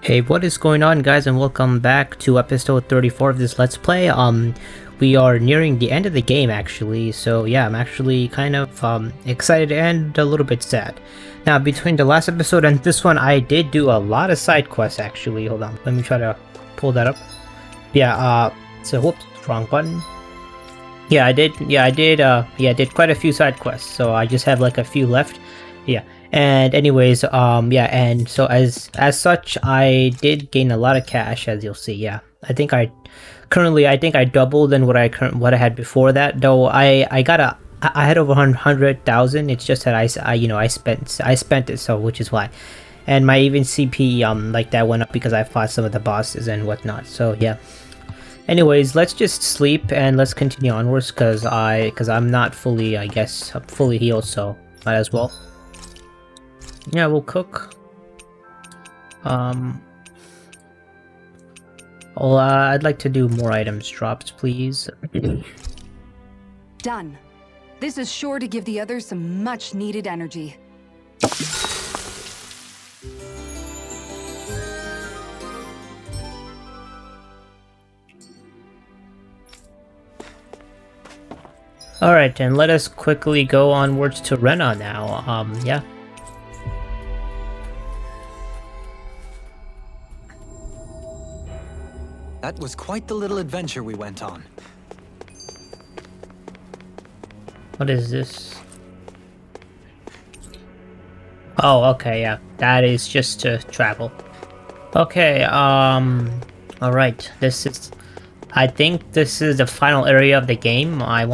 Hey, what is going on, guys, and welcome back to episode 34 of this Let's Play. We are nearing the end of the game, actually, so yeah, I'm actually kind of excited and a little bit sad. Now, between the last episode and this one, I did do a lot of side quests, actually. Hold on, let me try to pull that up. Yeah, so whoops, wrong button. Yeah, I did quite a few side quests, so I just have like a few left. Yeah. And anyways, yeah, and so as such, I did gain a lot of cash, as you'll see. Yeah, I think I doubled than what I had before that. Though I had over 100,000. It's just that I spent it, so which is why, and my even CP like that went up because I fought some of the bosses and whatnot. So yeah. Anyways, let's just sleep and let's continue onwards because I'm not fully, I guess, fully healed, so might as well. Yeah, we'll cook. I'd like to do more items drops, please. Done. This is sure to give the others some much-needed energy. Alright, and let us quickly go onwards to Rena now. Yeah. That was quite the little adventure we went on. What is this? Oh, okay, yeah. That is just to travel. Okay, alright. I think this is the final area of the game. I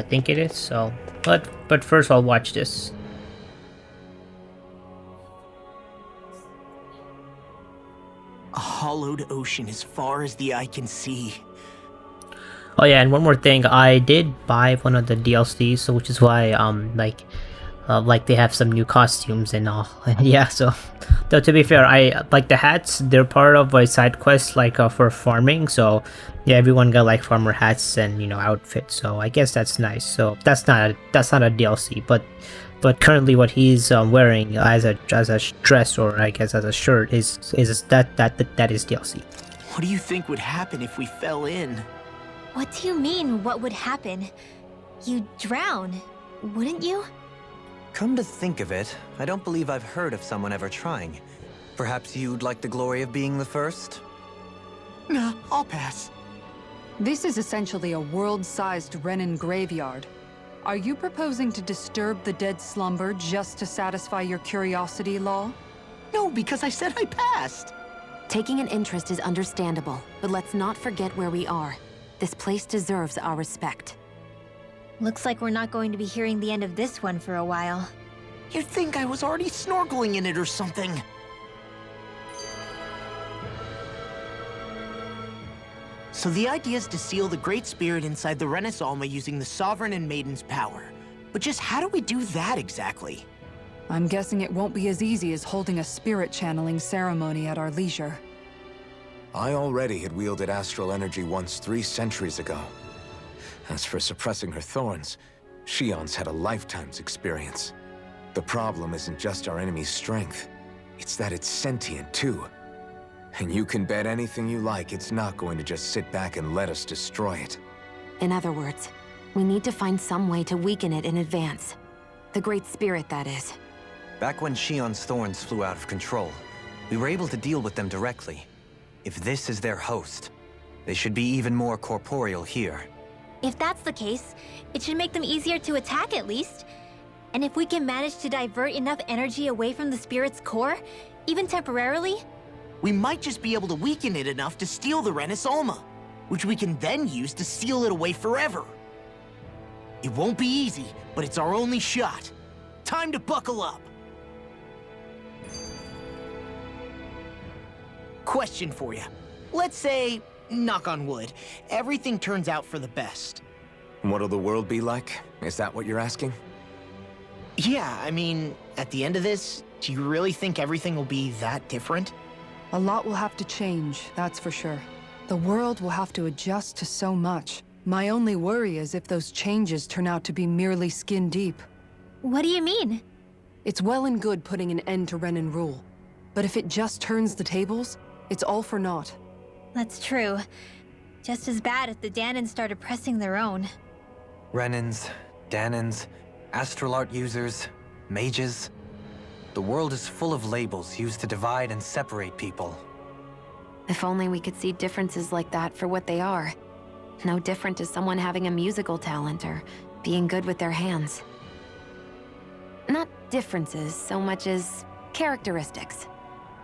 think it is, so... But first I'll watch this. A hollowed ocean as far as the eye can see. Oh yeah, and one more thing, I did buy one of the DLCs, so which is why like they have some new costumes and all. Yeah, so though to be fair, I like the hats. They're part of a side quest, like for farming. So yeah, everyone got like farmer hats and outfits. So I guess that's nice. So that's not a DLC, but currently what he's wearing as a dress, or I guess as a shirt, is that is DLC. What do you think would happen if we fell in? What do you mean, what would happen? You'd drown, wouldn't you? Come to think of it, I don't believe I've heard of someone ever trying. Perhaps you'd like the glory of being the first? Nah, I'll pass. This is essentially a world-sized Renan graveyard. Are you proposing to disturb the dead slumber just to satisfy your curiosity, Law? No, because I said I passed. Taking an interest is understandable, but let's not forget where we are. This place deserves our respect. Looks like we're not going to be hearing the end of this one for a while. You'd think I was already snorkeling in it or something. So the idea is to seal the Great Spirit inside the Renaissance Alma using the Sovereign and Maiden's power. But just how do we do that exactly? I'm guessing it won't be as easy as holding a spirit channeling ceremony at our leisure. I already had wielded astral energy once 3 centuries ago. As for suppressing her thorns, Shion's had a lifetime's experience. The problem isn't just our enemy's strength, it's that it's sentient too. And you can bet anything you like it's not going to just sit back and let us destroy it. In other words, we need to find some way to weaken it in advance. The Great Spirit, that is. Back when Shion's thorns flew out of control, we were able to deal with them directly. If this is their host, they should be even more corporeal here. If that's the case, it should make them easier to attack at least. And if we can manage to divert enough energy away from the spirit's core, even temporarily, We might just be able to weaken it enough to steal the Renaissance Alma, which we can then use to seal it away forever. It won't be easy, but it's our only shot. Time to buckle up. Question for you. Let's say, knock on wood, everything turns out for the best. What'll the world be like? Is that what you're asking? Yeah, I mean, at the end of this, do you really think everything will be that different? A lot will have to change, that's for sure. The world will have to adjust to so much. My only worry is if those changes turn out to be merely skin deep. what do you mean? It's well and good putting an end to Renan rule. But if it just turns the tables, it's all for naught. That's true. Just as bad if the Danans started pressing their own. Renans, Danans, astral art users, mages. The world is full of labels used to divide and separate people. If only we could see differences like that for what they are. No different to someone having a musical talent or being good with their hands. Not differences so much as characteristics.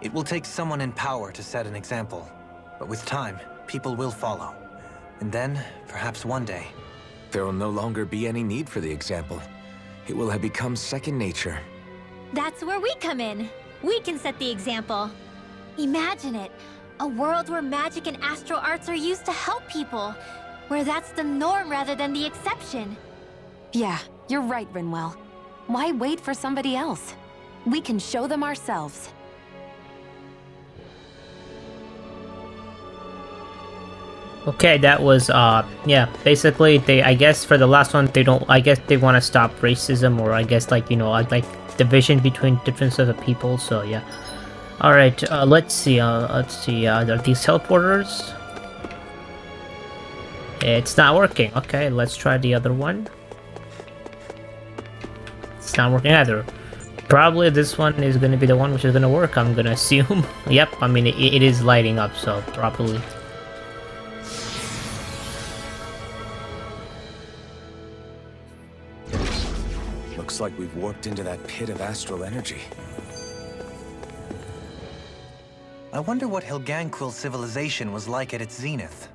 It will take someone in power to set an example. But with time, people will follow. And then, perhaps one day... There will no longer be any need for the example. It will have become second nature. That's where we come in. We can set the example. Imagine it. A world where magic and astral arts are used to help people. Where that's the norm rather than the exception. Yeah, you're right, Rinwell. Why wait for somebody else? We can show them ourselves. Okay, that was, yeah, basically, I guess for the last one, I guess they want to stop racism, or I guess, like, you know, like, division between different sets of people, so, yeah. Alright, let's see, are these teleporters? It's not working. Okay, let's try the other one. It's not working either. Probably this one is going to be the one which is going to work, I'm going to assume. Yep, I mean, it is lighting up, so probably. Looks like we've warped into that pit of astral energy. I wonder what Helganquil civilization was like at its zenith.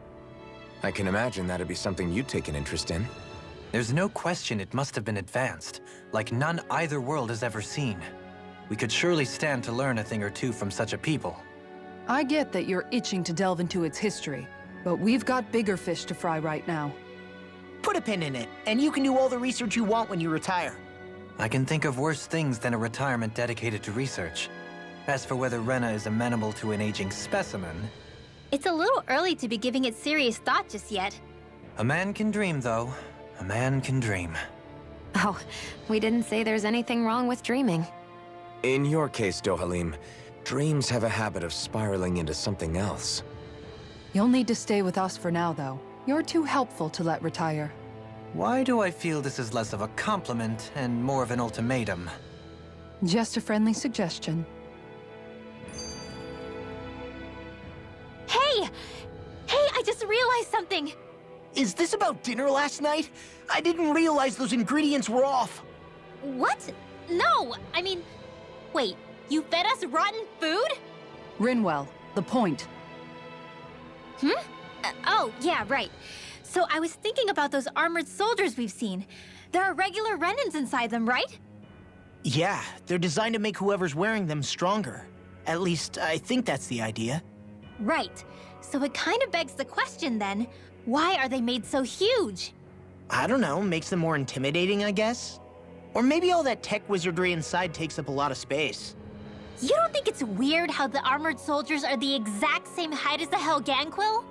I can imagine that'd be something you'd take an interest in. There's no question it must have been advanced, like none either world has ever seen. We could surely stand to learn a thing or two from such a people. I get that you're itching to delve into its history, but we've got bigger fish to fry right now. Put a pin in it, and you can do all the research you want when you retire. I can think of worse things than a retirement dedicated to research. As for whether Rena is amenable to an aging specimen... It's a little early to be giving it serious thought just yet. A man can dream, though. A man can dream. Oh, we didn't say there's anything wrong with dreaming. In your case, Dohalim, dreams have a habit of spiraling into something else. You'll need to stay with us for now, though. You're too helpful to let retire. Why do I feel this is less of a compliment and more of an ultimatum? Just a friendly suggestion. Hey! Hey, I just realized something! Is this about dinner last night? I didn't realize those ingredients were off. What? No, I mean... Wait, you fed us rotten food? Rinwell, the point. Oh, yeah, right. So I was thinking about those armored soldiers we've seen. There are regular Renans inside them, right? Yeah, they're designed to make whoever's wearing them stronger. At least, I think that's the idea. Right. So it kind of begs the question then, why are they made so huge? I don't know, makes them more intimidating, I guess? Or maybe all that tech wizardry inside takes up a lot of space. You don't think it's weird how the armored soldiers are the exact same height as the Helganquil?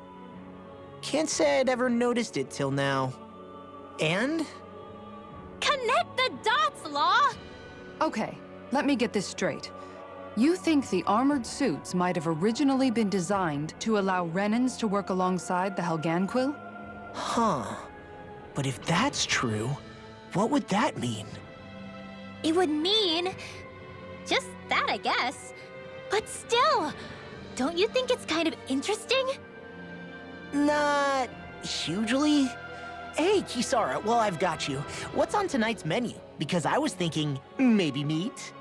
Can't say I'd ever noticed it till now. And? Connect the dots, Law! Okay, let me get this straight. You think the armored suits might have originally been designed to allow Renans to work alongside the Helganquil? Huh. But if that's true, what would that mean? It would mean... just that, I guess. But still, don't you think it's kind of interesting? Not hugely. Hey, Kisara, while I've got you, what's on tonight's menu? Because I was thinking, maybe meat?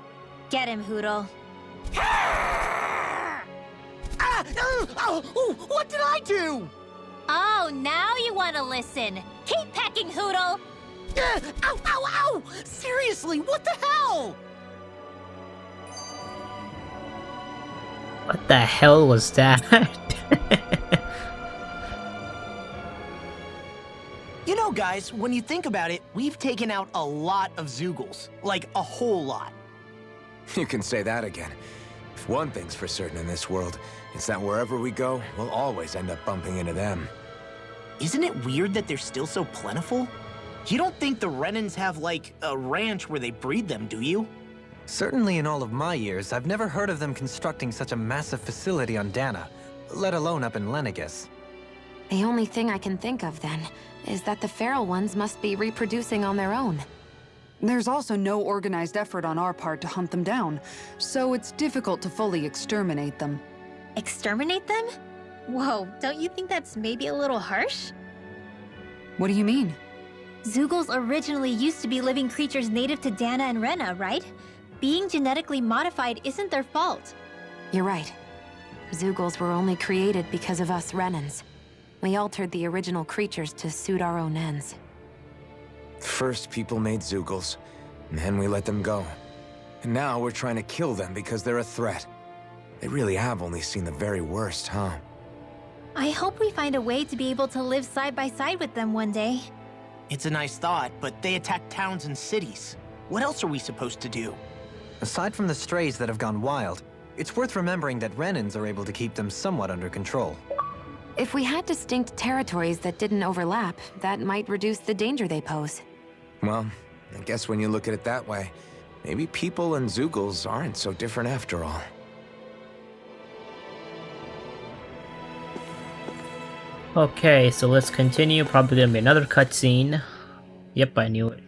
Get him, Hoodle. What did I do? Oh, now you want to listen. Keep pecking, Hoodle! Ow, ow, ow! Seriously, what the hell? What the hell was that? You know, guys, when you think about it, we've taken out a lot of Zoogles. Like, a whole lot. You can say that again. If one thing's for certain in this world, it's that wherever we go, we'll always end up bumping into them. Isn't it weird that they're still so plentiful? You don't think the Renans have, like, a ranch where they breed them, do you? Certainly in all of my years, I've never heard of them constructing such a massive facility on Dana, let alone up in Lenegis. The only thing I can think of, then, is that the feral ones must be reproducing on their own. There's also no organized effort on our part to hunt them down, so it's difficult to fully exterminate them. Exterminate them? Whoa, don't you think that's maybe a little harsh? What do you mean? Zeugles originally used to be living creatures native to Dana and Rena, right? Being genetically modified isn't their fault. You're right. Zeugles were only created because of us Renans. We altered the original creatures to suit our own ends. First, people made Zeugles, and then we let them go. And now we're trying to kill them because they're a threat. They really have only seen the very worst, huh? I hope we find a way to be able to live side by side with them one day. It's a nice thought, but they attack towns and cities. What else are we supposed to do? Aside from the strays that have gone wild, it's worth remembering that Renans are able to keep them somewhat under control. If we had distinct territories that didn't overlap, that might reduce the danger they pose. Well, I guess when you look at it that way, maybe people and Zeugles aren't so different after all. Okay, so let's continue. Probably gonna be another cutscene. Yep, I knew it.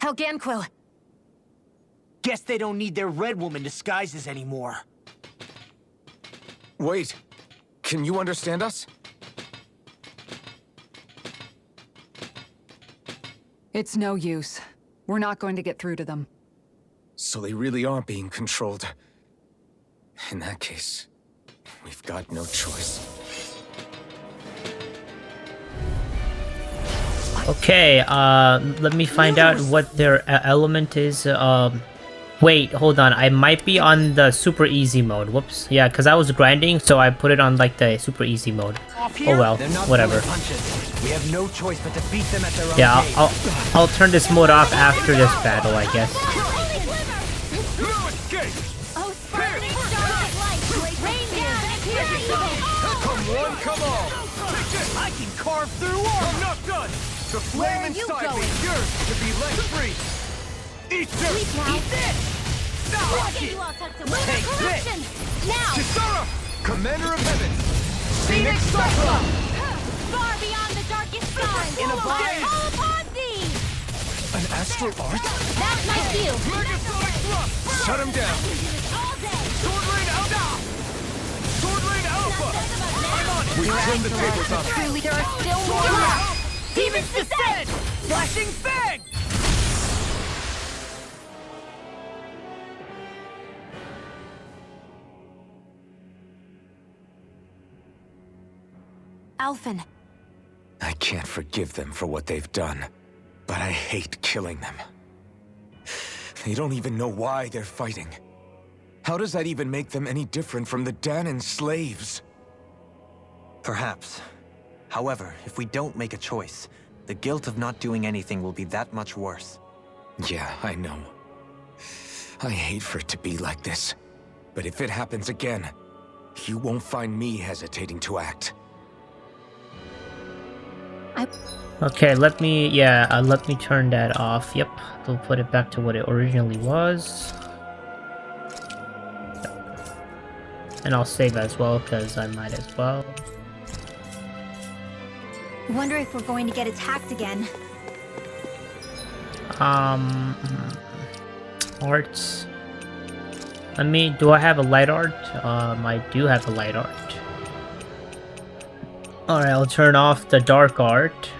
Helganquil! Guess they don't need their Red Woman disguises anymore. Wait, can you understand us? It's no use. We're not going to get through to them. So they really are being controlled. In that case, we've got no choice. Okay, let me find out what their element is. Wait, hold on. I might be on the super easy mode. Whoops. Yeah, because I was grinding, so I put it on like the super easy mode. Oh well, whatever. We have no choice but to beat them at their own Yeah, game. I'll turn this mode off after this battle, I guess. Oh, sparkling starlight light! Rain down and pure evil! Come one, come all! I can carve through all! I'm not done! The flame inside me yearns to be let free! Eat dirt! Eat this! We'll get you all tucked away. Take this. Corruption! Now! Kisara! Commander of Heaven! Phoenix Cyclone! Far beyond the darkest skies! In a bind. All upon thee! An astral art? That's my cue! Megasonic thrust! Shut him down! All day! Sword Rain Alpha! Sword Rain Alpha! I'm on it! We turned the tables on him! Truly, there are still more left! Demon's Descent! Flashing Fang! Alphen, I can't forgive them for what they've done, but I hate killing them. They don't even know why they're fighting. How does that even make them any different from the Danan slaves? Perhaps. However, if we don't make a choice, the guilt of not doing anything will be that much worse. Yeah, I know. I hate for it to be like this. But if it happens again, you won't find me hesitating to act. Okay, let me turn that off. Yep, we'll put it back to what it originally was. And I'll save as well, because I might as well. Wonder if we're going to get attacked again. Arts. Do I have a light art? I do have a light art. Alright, I'll turn off the dark art.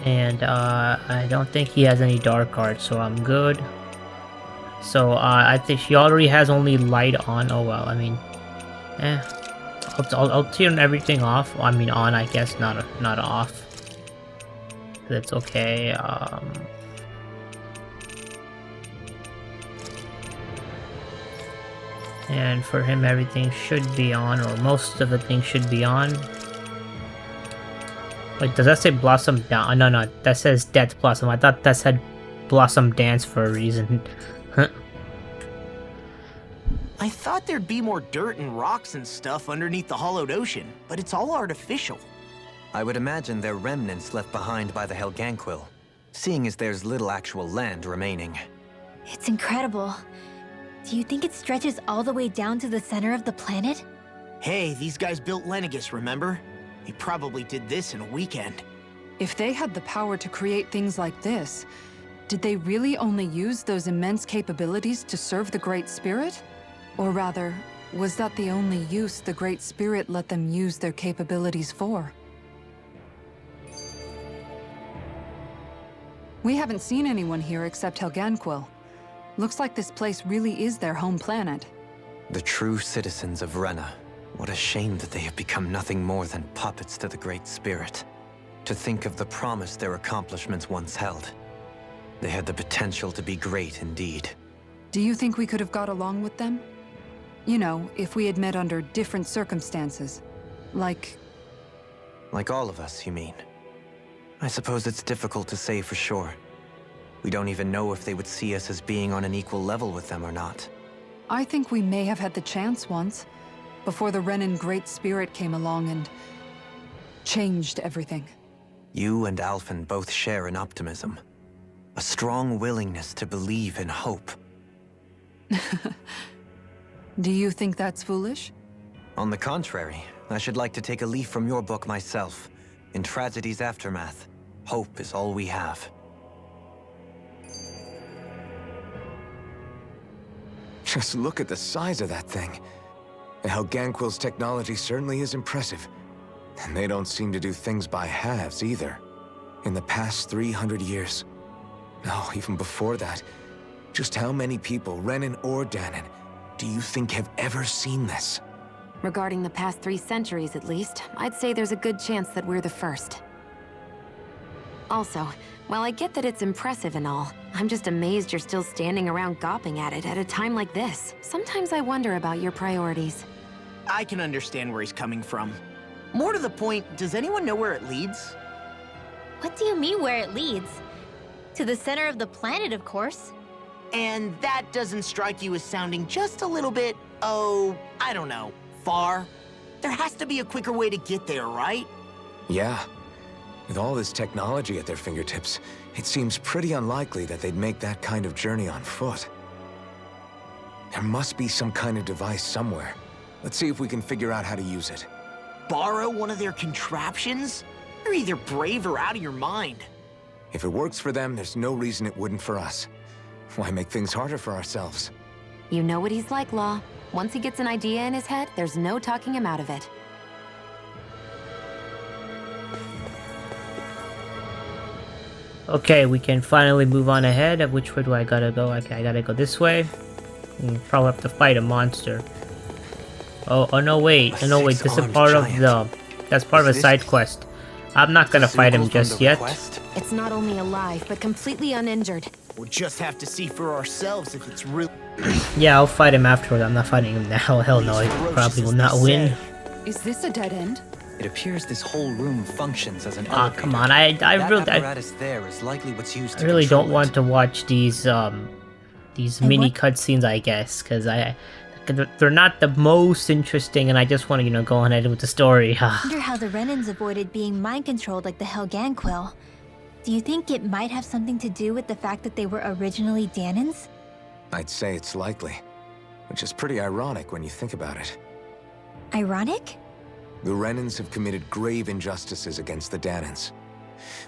And I don't think he has any dark art, so I'm good. So I think she already has only light on. Oh well, I mean, I'll turn everything off. I mean on, I guess, not off. That's okay. And for him, everything should be on, or most of the things should be on. Wait, does that say Blossom Down? No, no, that says Death Blossom. I thought that said Blossom Dance for a reason. Huh. I thought there'd be more dirt and rocks and stuff underneath the hollowed ocean, but it's all artificial. I would imagine they're remnants left behind by the Helganquil, seeing as there's little actual land remaining. It's incredible. Do you think it stretches all the way down to the center of the planet? Hey, these guys built Lenegus, remember? They probably did this in a weekend. If they had the power to create things like this, did they really only use those immense capabilities to serve the Great Spirit? Or rather, was that the only use the Great Spirit let them use their capabilities for? We haven't seen anyone here except Helganquil. Looks like this place really is their home planet. The true citizens of Rena. What a shame that they have become nothing more than puppets to the Great Spirit. To think of the promise their accomplishments once held. They had the potential to be great indeed. Do you think we could have got along with them? You know, if we had met under different circumstances. Like all of us, you mean? I suppose it's difficult to say for sure. We don't even know if they would see us as being on an equal level with them or not. I think we may have had the chance once, before the Renan Great Spirit came along and changed everything. You and Alphen both share an optimism. A strong willingness to believe in hope. Do you think that's foolish? On the contrary, I should like to take a leaf from your book myself. In tragedy's aftermath, hope is all we have. Just look at the size of that thing. The Helganquil's technology certainly is impressive. And they don't seem to do things by halves either. In the past 300 years. No, even before that. Just how many people, Renan or Danon, do you think have ever seen this? Regarding the past 3 centuries at least, I'd say there's a good chance that we're the first. Also, while I get that it's impressive and all, I'm just amazed you're still standing around gawping at it at a time like this. Sometimes I wonder about your priorities. I can understand where he's coming from. More to the point, does anyone know where it leads? What do you mean where it leads? To the center of the planet, of course. And that doesn't strike you as sounding just a little bit, oh, I don't know, far? There has to be a quicker way to get there, right? Yeah. With all this technology at their fingertips, it seems pretty unlikely that they'd make that kind of journey on foot. There must be some kind of device somewhere. Let's see if we can figure out how to use it. Borrow one of their contraptions? You're either brave or out of your mind. If it works for them, there's no reason it wouldn't for us. Why make things harder for ourselves? You know what he's like, Law. Once he gets an idea in his head, there's no talking him out of it. Okay, we can finally move on ahead. Which way do I gotta go? Okay, I gotta go this way. Probably have to fight a monster. Oh no, wait. No, wait. This is part of the... That's part of a side quest. I'm not gonna fight him just yet. It's not only alive, but completely uninjured. We'll just have to see for ourselves if it's real. Yeah, I'll fight him afterward. I'm not fighting him now. Hell no, he probably will not win. Is this a dead end? It appears this whole room functions as an Ah, elevator. come on. I apparatus there is likely what's used to really don't control want it. to watch these mini cutscenes, I guess, because they're not the most interesting, and I just want to, you know, go on ahead with the story. I wonder how the Renans avoided being mind-controlled like the Helganquil. Do you think it might have something to do with the fact that they were originally Danons? I'd say it's likely. Which is pretty ironic when you think about it. Ironic? The Renans have committed grave injustices against the Danons.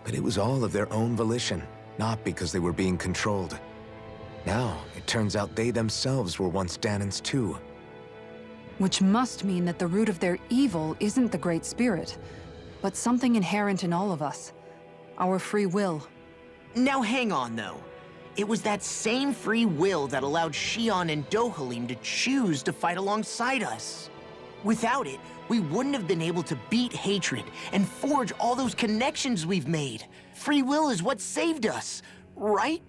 But it was all of their own volition, not because they were being controlled. Now, it turns out they themselves were once Danons too. Which must mean that the root of their evil isn't the Great Spirit, but something inherent in all of us. Our free will. Now hang on, though. It was that same free will that allowed Xion and Dohalim to choose to fight alongside us. Without it, we wouldn't have been able to beat hatred and forge all those connections we've made. Free will is what saved us, right?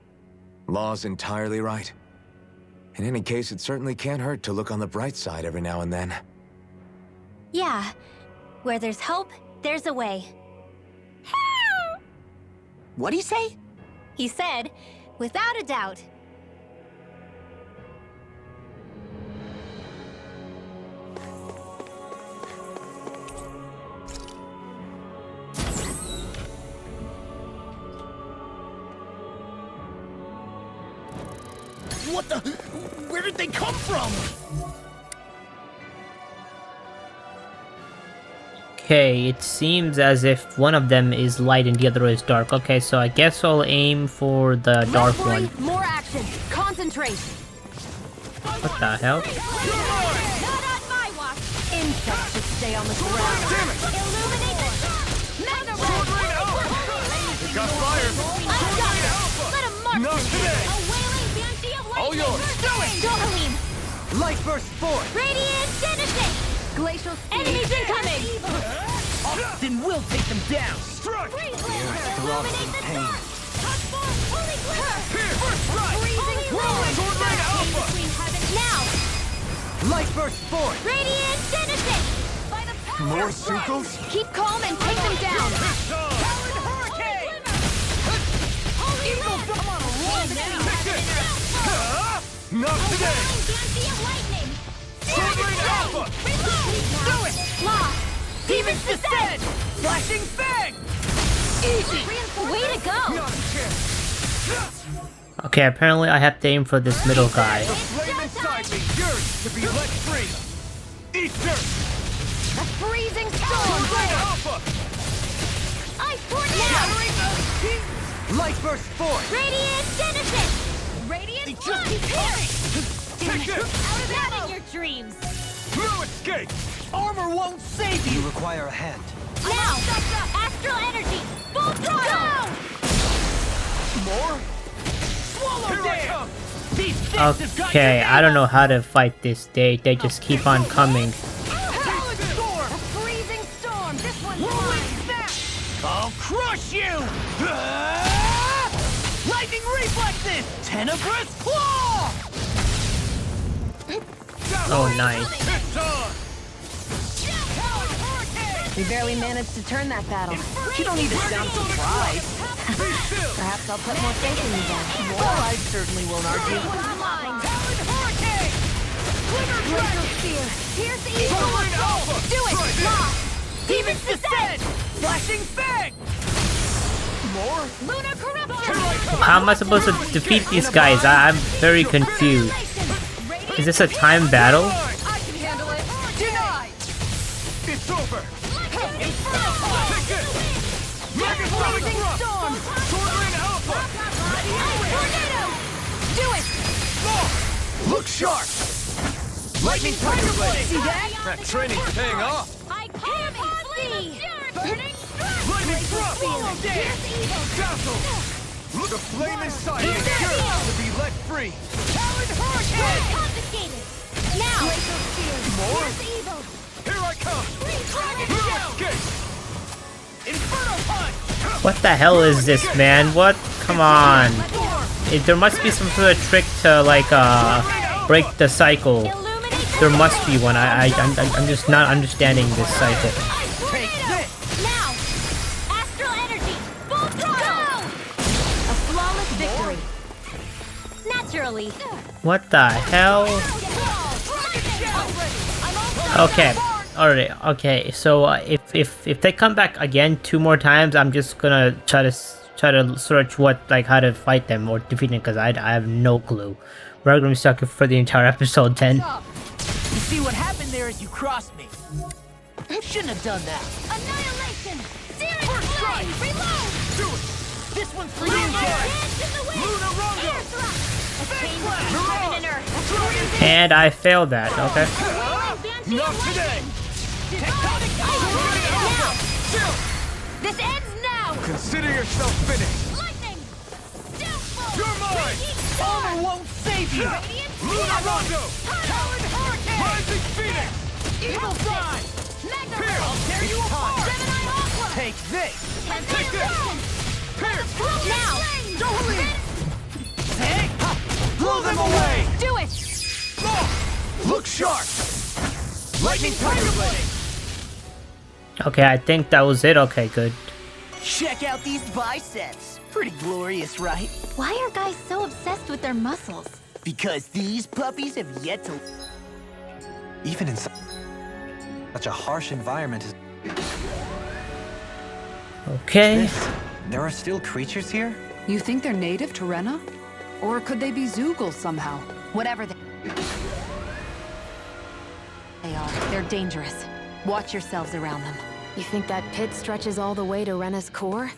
Law's entirely right. In any case, it certainly can't hurt to look on the bright side every now and then. Yeah. Where there's hope, there's a way. What'd he say? He said, without a doubt. What the? Where did they come from? Okay, it seems as if one of them is light and the other is dark. Okay, so I guess I'll aim for the dark one. More action. Concentrate. What the hell? Not on my watch. Insects should stay on the ground. Illuminate the sun. Mega Sword ray. Rain Alpha! It got fired! Sword Rain Alpha! Let him march. Not today! A wailing banshee of All lightning. yours. Do it. Dohalim. Light burst forth! Radiant Genesis. Glacial speed. Enemies incoming. Then we'll take them down! Strike! throbs in pain. Touch form. Holy glitter. Here! First strike! Freezing ruin. Sword Rain Alpha! Between heaven. Now. Light burst forth! Radiant Genesis. By the power More of light. Sucos? Keep calm and take them down. It's time! Hurricane. Holy wind. I'm on a roll now! Take this! Not today! Wailing banshee of lightning. Sword Rain Alpha! Reload. Do it! Lost. Demons descend! Flashing fang! Easy! Way to go. Not a chance! Okay, apparently I have to aim for this middle guy. The flame inside me yearns to be let free! Eat dirt! A freezing Sword storm. Rain Alpha! Ice tornado. Light burst forth! Radiant Genesis. Radiant They just Blood. keep coming! Take this! Out of that in your dreams. No escape! Armor won't save You you! require a hand. Now. Astral energy. Full throttle. More? Swallow Here I come! These things have got your Okay, I don't name know how to fight this. They just keep on coming. Talon storm! A freezing storm. This one's Whirling mine. snap! I'll crush you! Ah! Lightning reflexes! Tenebrous claw! Oh, nice. It's on! We barely managed to turn that battle. You don't need to sound surprised. Be still! Perhaps I'll put more faith in you then. Well, I certainly won't argue. Talon Hurricane! Glacial spear. Here's the Sword evil. Rain Alpha! Do it. Strike it! Lost. Demons descend! Flashing fang! More? Lunar corruption. Here I come! How am I supposed to defeat these guys? I'm very confused. Is this a time battle? I can handle it. Denied. It's over! Inferno. Take this! Megasonic Freezing Thrust! storm. Sword Rain Alpha! Tornado. Do it. Look sharp! Lightning Tiger Blade! See that? That training's paying off! I can't see. Burning strike. Lightning Thrust! Here's evil. Dazzle! Look, the flame inside you Here's yearns evil. to be let free! Talon Hurricane. Confiscated. Now. Glacial spear. More? Here's evil. Here I come! Dragon No Shell. escape! Inferno punch! What the hell is this, man? What? Come on. There must be some sort of trick to, like, break the cycle. Illuminate the There must be one. I'm just not understanding this cycle. Ice Take tornado. this! Now. Astral energy. Full throttle. A flawless victory. Naturally. What the hell? Okay. Alright, okay, so if they come back again 2 more times, I'm just gonna try to search how to fight them or defeat them, because I have no clue. We're gonna be stuck for the entire episode 10. You see what happened there as you crossed me. Shouldn't have done that. Annihilation. Searing flame. Reload. Do it! This one's for you, Dance guys! in the wind. Luna Rondo! Air thrust. A chain blast. between heaven and earth. And I failed that, okay. Banshee Not of today! lightning. Now. Chill! This ends now. Consider yourself finished! Lightning. Downfall. You're mine! Raging Armor storm. won't save you! Radiant Luna storm. Rondo! Talon Hurricane. Rising Phoenix! Evil Side! Magna Here! Ray. Tear you apart! Gemini Aqua. Take this! Take this! Pierce! Now. Take! Blow them away! Do it. Look sharp! Lightning Tiger Blade! Okay, I think that was it. Okay, good. Check out these biceps! Pretty glorious, right? Why are guys so obsessed with their muscles? Because these puppies have yet to... Even in such a harsh environment as Okay. this, there are still creatures here? You think they're native to Rena? Or could they be Zoogles somehow? Whatever they are, they're dangerous. Watch yourselves around them. You think that pit stretches all the way to Rena's core?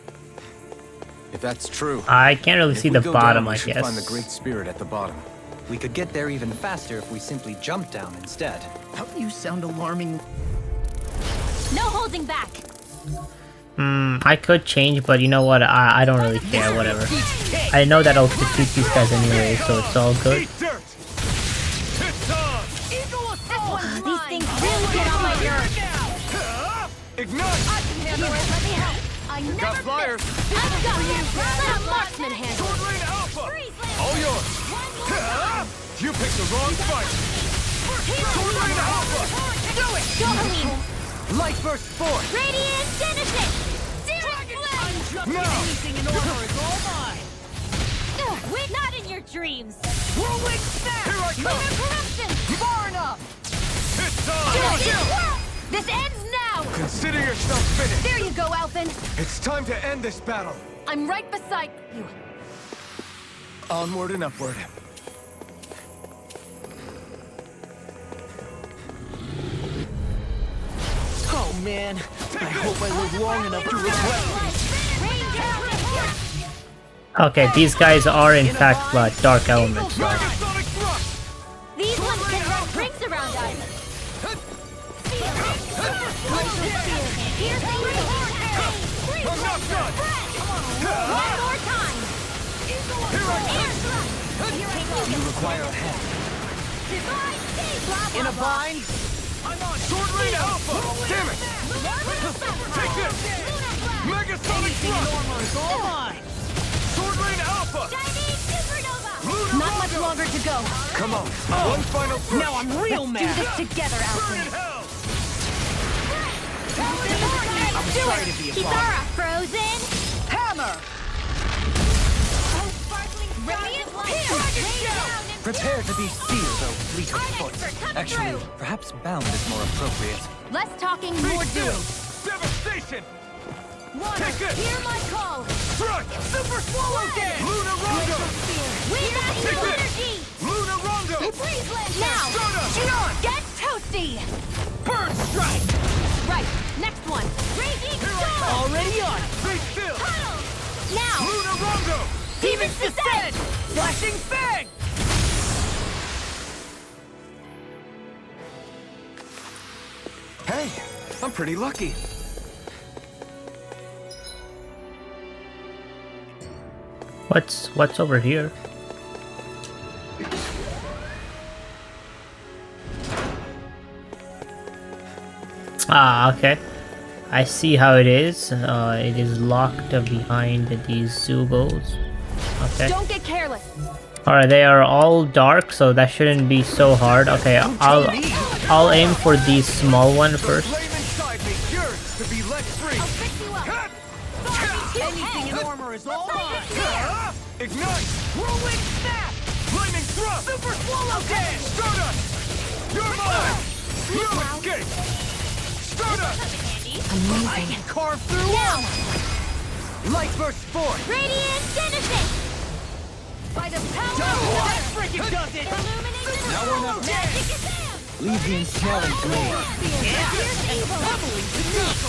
If that's true, I can't really if see we the go bottom, down, we I should guess. find the Great Spirit at the bottom. We could get there even faster if we simply jump down instead. How do you sound alarming? No holding back! I could change, but you know what? I don't really care, whatever. I know that I'll defeat these guys anyway, so it's all good. Eat dirt! It's on! These things really get on my nerves. Ignite! Here, let me help. I never Got flyers! I've got you. Let a marksman handle. Sword Lane Alpha! Freeze land. All yours! You picked the wrong fight! Sword Lane Alpha! Do it! Go, Helene. Light burst forth! Radiant Genesis! Searing Flame! No! Anything in order is all mine! We're not in your dreams! Whirlwind snap! Here I come! Lunar Corruption! Far enough! It's on! This ends now! Consider yourself finished! There you go, Alphen! It's time to end this battle! I'm right beside you. Onward and upward. Oh man, I hope I live long enough to regret this. Okay, these guys are in fact dark elements, so. Sonic thrust! These ones can run rings around us. I'm not done! One more time. Here I Air thrust. You require a head. Divine save. In a bind? I'm on Sword Lane Alpha! Damn it! Take this! Mega Sonic thrust! Armor is all mine! Sword Lane Alpha! Chinese supernova. Lunar Not much Rondo! longer to go. Come on. One final push! Now I'm real Do mad! this together, Burn Alphen. in hell! I'm sorry to be a problem. Kisara frozen. Hammer! Radiant light. Prepare to be sealed, O fleet of foot. Come Actually, through. perhaps bound is more appropriate. Less talking, Be more still! doing. Devastation! Water, Take this. hear my call. Strike! Super Swallow Dance! Lunar Rondo! We got Take you this. energy. Lunar Rondo! Freeze land now. Stardust! Get toasty. Bird Strike! Right, next one. Raging storm. Already on! Be still! Puddle. Now. Lunar Rondo! Demon's Descent! Flashing Fang! Hey, I'm pretty lucky. What's over here? Ah, okay. I see how it is. It is locked behind these Zoogles. Okay. Don't get careless. Alright, they are all dark, so that shouldn't be so hard. Okay, I'll aim for the small one first. Flame inside me yearns to be let free! I'll fix you up. Cut! Anything in armor is all mine! Ah! Ignite! Whirlwind Snap! Flaming thrust! Super Swallow Dance! Stardust! You're mine! No escape! Stardust! I can carve through armor! Light burst forth! Radiant Genesis. By the power of That freaking does it! illuminate the Now we're not magic is there. Leave the ensnaring to me. Here's evil.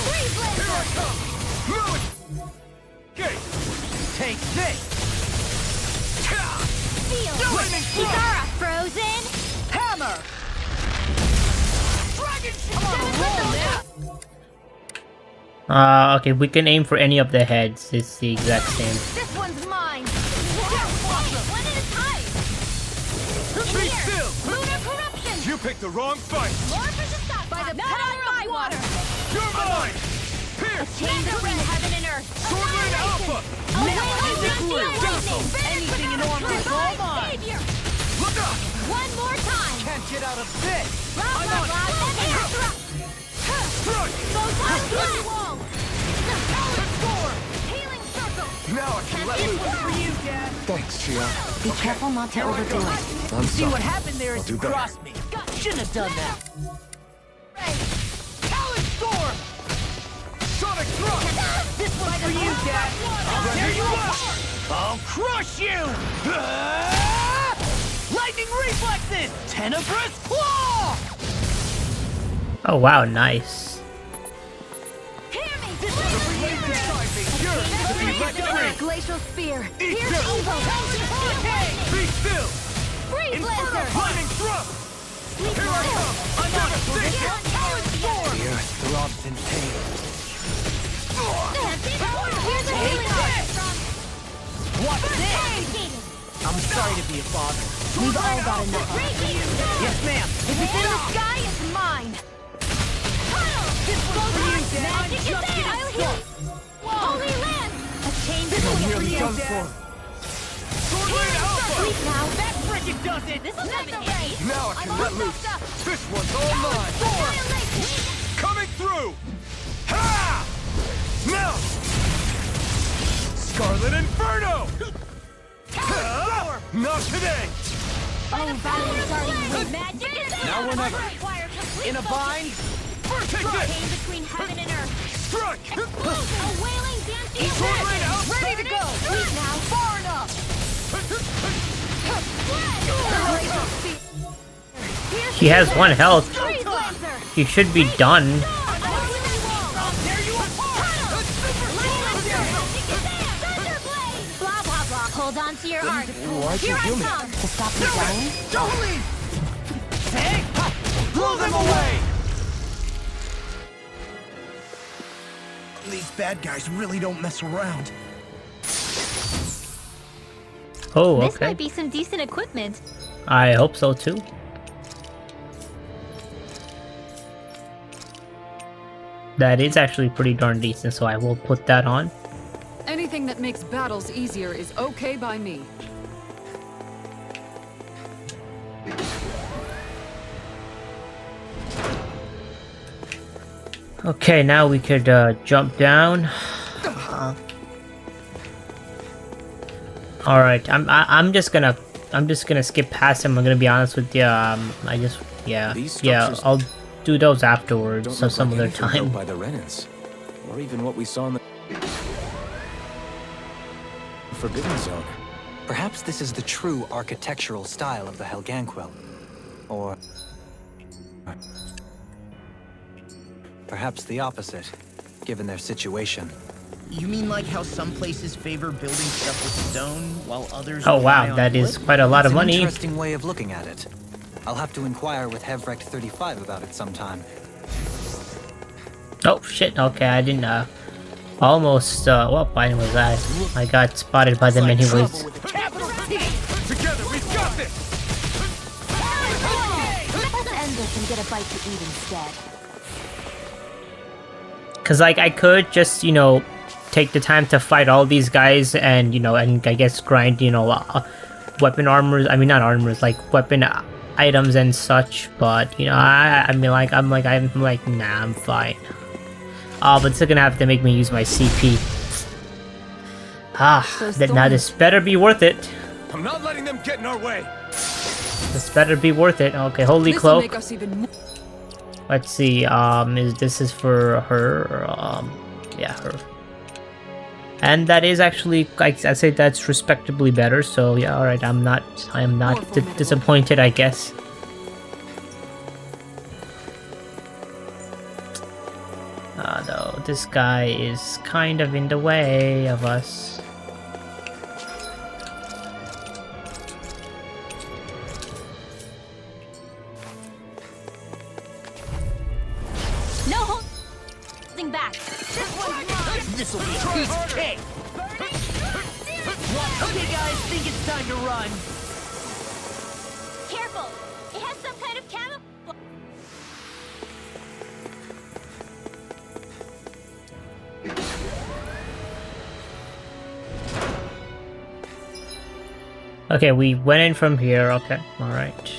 Freeze land. Here I come! No escape! Take this! Seal. Flaming Kisara frozen. Hammer! Dragon I'm on a roll now! Okay, we can aim for any of the heads. It's the exact same. This one's mine. One at a time. Be Here. still! Lunar corruption. You picked the wrong fight! More for the stock. By the power of water. You're mine! Pierce! Chain between heaven and earth. Sword Lane Alpha! Anything in armor is all mine! Savior. Look up! One more time. Can't get out of this! Blah, blah, blah. Air thrust. Strike! Photon blast. Power storm! Healing circle. Now I can let loose. For you, Dad. Thanks, Shion. Be careful not to overdo it. I'm See sorry. what happened there I'll is do you better. crossed me. Shouldn't have done that. Talon Storm! Sonic thrust. This one's for you, Dad. I'll tear you apart. I'll crush you. Lightning reflexes. Tenebrous claw. Oh wow, nice. This one's for you, Dad. Yours to be let free. Glacial spear. Eat Here's this. Evo. Be still. Freeze laser. Lightning thrust. Here I come. Another stick. Talon Storm. The earth throbs in pain. Here's a healing art. What's this? I'm sorry to be a father. We've all got enough. Yes, ma'am. If it's in the sky, it's mine. This one's for you, Dad. Magic is Just there. getting I'll heal. Holy land. A change This is one's for nearly you, done Dad. for. Sword Lane Alpha. Sleep now. That frickin' does it. This will come in handy. Now I can let loose. This one's all mine. Coming through. Ha! Now. Scarlet Inferno. Ha! Not today. Oh, battle starting with Magic is there. Now or never. Require complete In a bind. Take came this. between heaven and earth. Strike. A wailing dancing Sword Lane Alpha. Ready to go. Sleep now. Far enough. He has 1 health. Freeze laser. He should be done. Blah, blah, blah. Hold on to your heart. Why'd you Here I do me? come. To stop the dying? Don't leave. Hey, blow them away. These bad guys really don't mess around. Oh, This okay. might be some decent equipment. I hope so too. That is actually pretty darn decent, so I will put that on. Anything that makes battles easier is okay by me. Okay, now we could jump down. All right, I'm just gonna skip past him. I'm gonna be honest with you. I just These yeah structures I'll do those afterwards, Don't so look some like other anything built time. by the Renans, or even what we saw in the Forbidden Zone. Perhaps this is the true architectural style of the Helganquil. Or perhaps the opposite, given their situation. You mean like how some places favor building stuff with stone, while others Oh rely wow, on that is wood? quite a lot It's of an money. interesting way of looking at it. I'll have to inquire with Hevrect 35 about it sometime. Oh shit! Okay, I didn't. Almost. Well, why was I got spotted by them Like anyways. trouble with a capital T. Together, we've got this. Let's end this and get a bite to eat instead. Cause like I could just take the time to fight all these guys and and I guess grind weapon armors. I mean not armors, like weapon items and such. But I'm like nah, I'm fine. Oh, but it's still gonna have to make me use my CP. Now this better be worth it. I'm not letting them get in our way. This better be worth it. Okay, holy This will cloak. make us even more. Let's see. This is for her? Yeah, her. And that is actually, I say that's respectably better. So yeah, all right. I am not disappointed, I guess. No, this guy is kind of in the way of us. No holding back. This'll be a piece of cake. Okay, guys, think it's time to run. Careful. It has some kind of camouflage. Okay, we went in from here. Okay, all right.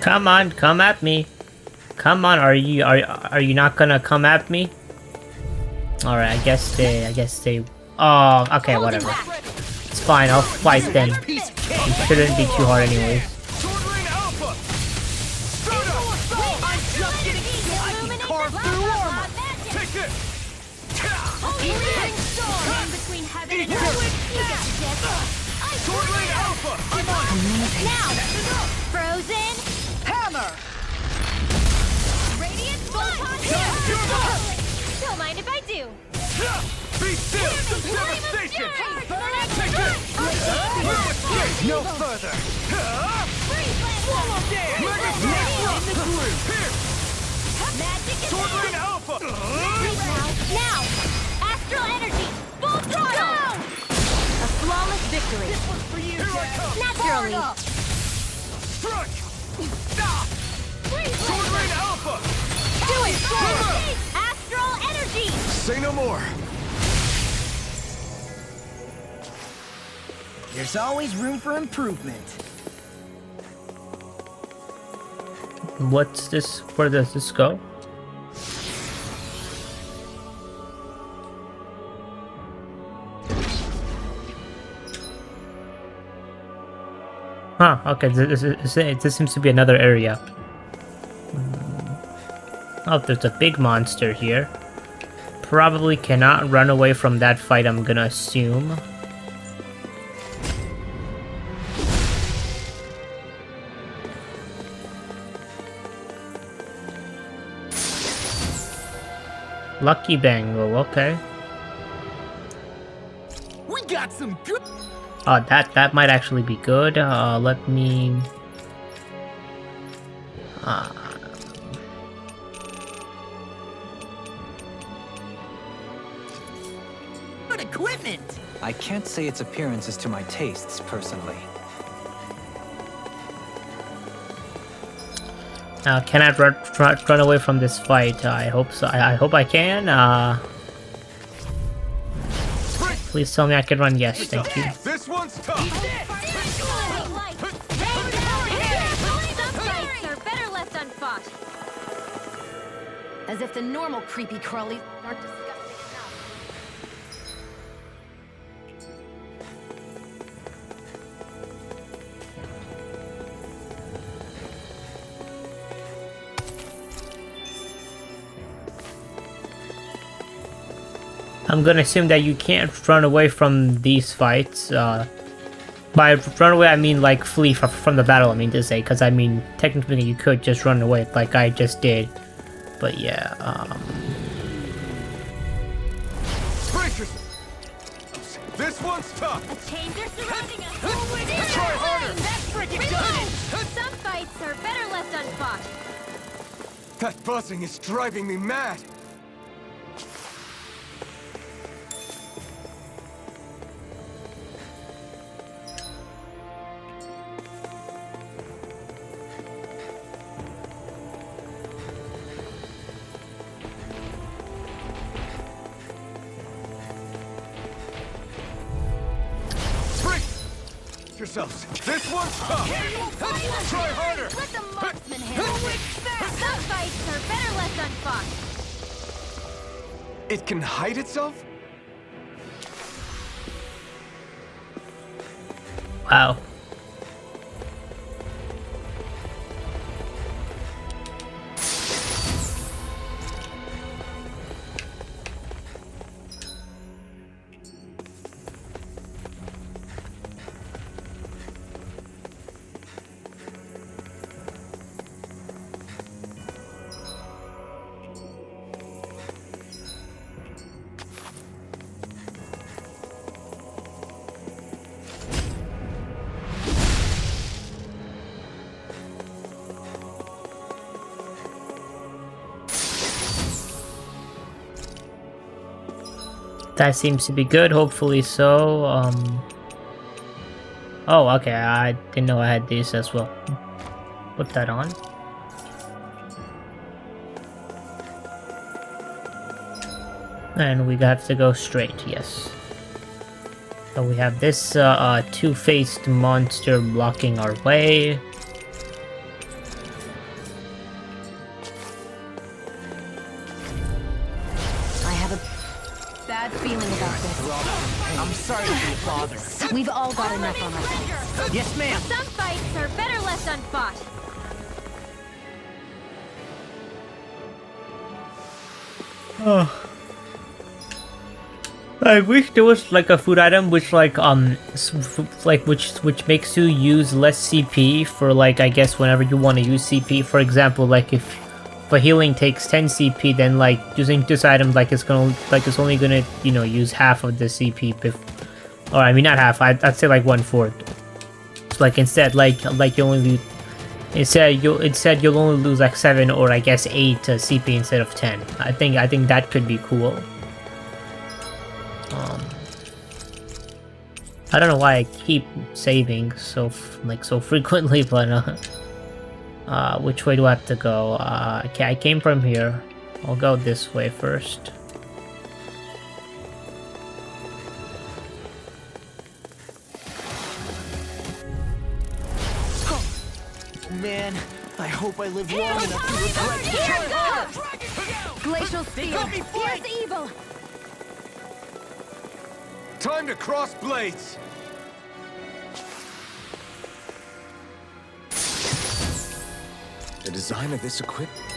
Come on, come at me. Come on, are you not gonna come at me? Alright, I guess they oh, okay, whatever. It's fine, I'll fight then. It shouldn't be too hard anyways. Now, Frozen Hammer! Radiant Punch! Don't mind if I do. Be still! Devastation! Take it! No further! Swallow dance! Mega Here! Magic is Sword Rain Alpha! now! Astral energy! Full throttle! A flawless victory. This one's for you, Dad! Naturally. Strike! Stop! Sword Rain Alpha! Do it! Astral energy! Say no more! There's always room for improvement. What's this? Where does this go? Huh, okay, this seems to be another area. Oh, there's a big monster here. Probably cannot run away from that fight, I'm gonna assume. Lucky Bangle, okay. We got some good. Oh, that might actually be good. Let me. Good equipment. I can't say its appearance is to my tastes, personally. Can I run away from this fight? I hope so. I hope I can. Please tell me I can run. Yes, thank you. This one's tough! Some fights are better left unfought. As if the normal creepy crawlies aren't disgusting enough. I'm gonna assume that you can't run away from these fights. By run away, I mean like flee from the battle, I mean to say, because I mean, technically you could just run away like I just did. But yeah, This one's tough! A changer surrounding us. Try harder! That's freaking done. Some fights are better left unfought. That buzzing is driving me mad! Yourselves. This one's tough! Try harder! Let the marksman handle it. Some fights are better left unfought. It can hide itself? wow. That seems to be good, hopefully so. Oh, okay, I didn't know I had these as well. Put that on. And we got to go straight, yes. So we have this two-faced monster blocking our way. bad feeling about this. I'm sorry to be a bother. We've all got enough on our hands. Yes, ma'am. Some fights are better left unfought. I wish there was like a food item which like which makes you use less CP for like, I guess, whenever you want to use CP. For example, like if a healing takes 10 CP, then like using this item like it's only gonna, you know, use half of the CP. Or I mean not half. I'd say like 1/4. So like instead like you only lose. Instead you'll only lose like 7 or I guess 8 CP instead of 10. I think that could be cool. I don't know why I keep saving so frequently, but which way do I have to go? Okay, I came from here. I'll go this way first. Man, I hope I live long enough to regret this. Here goes! Glacial spear. Here's evil! Time to cross blades! The design of this equipment.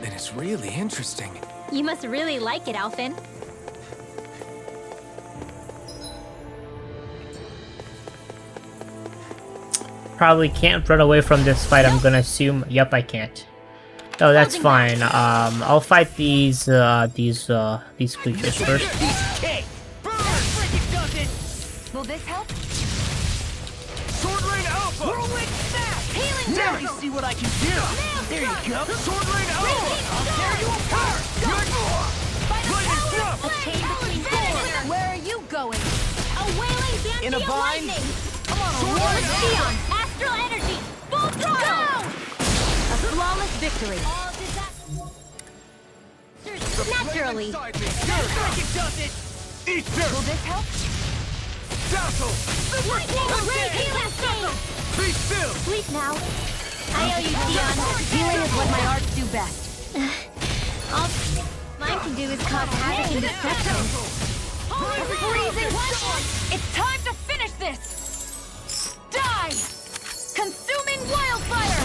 And it's really interesting. You must really like it, Alphen. Probably can't run away from this fight, I'm gonna assume. Yep, I can't. Oh, that's fine. I'll fight these creatures first. Will this help? Sword Rain Alpha! Whirlwind snap! Healing Now circle! you see what I can do! There you go! Sword Rain Alpha! I'll tear you apart! Lightning thrust! A chain between fours! Where are you going? A wailing dance In a of bind? lightning! I'm on a Sword roll of now! Sion! Astral energy! Full throttle! A flawless victory. All naturally! Inside me! Like it does it! Ether! Will this help? Dazzle! Lightning! Ray healing circle! Be still! Sleep now. I owe you, Sion. Healing is what my arts do best. All mine can do is cause havoc and destruction. Freezing storm! It's time to finish this! Die! Consuming wildfire!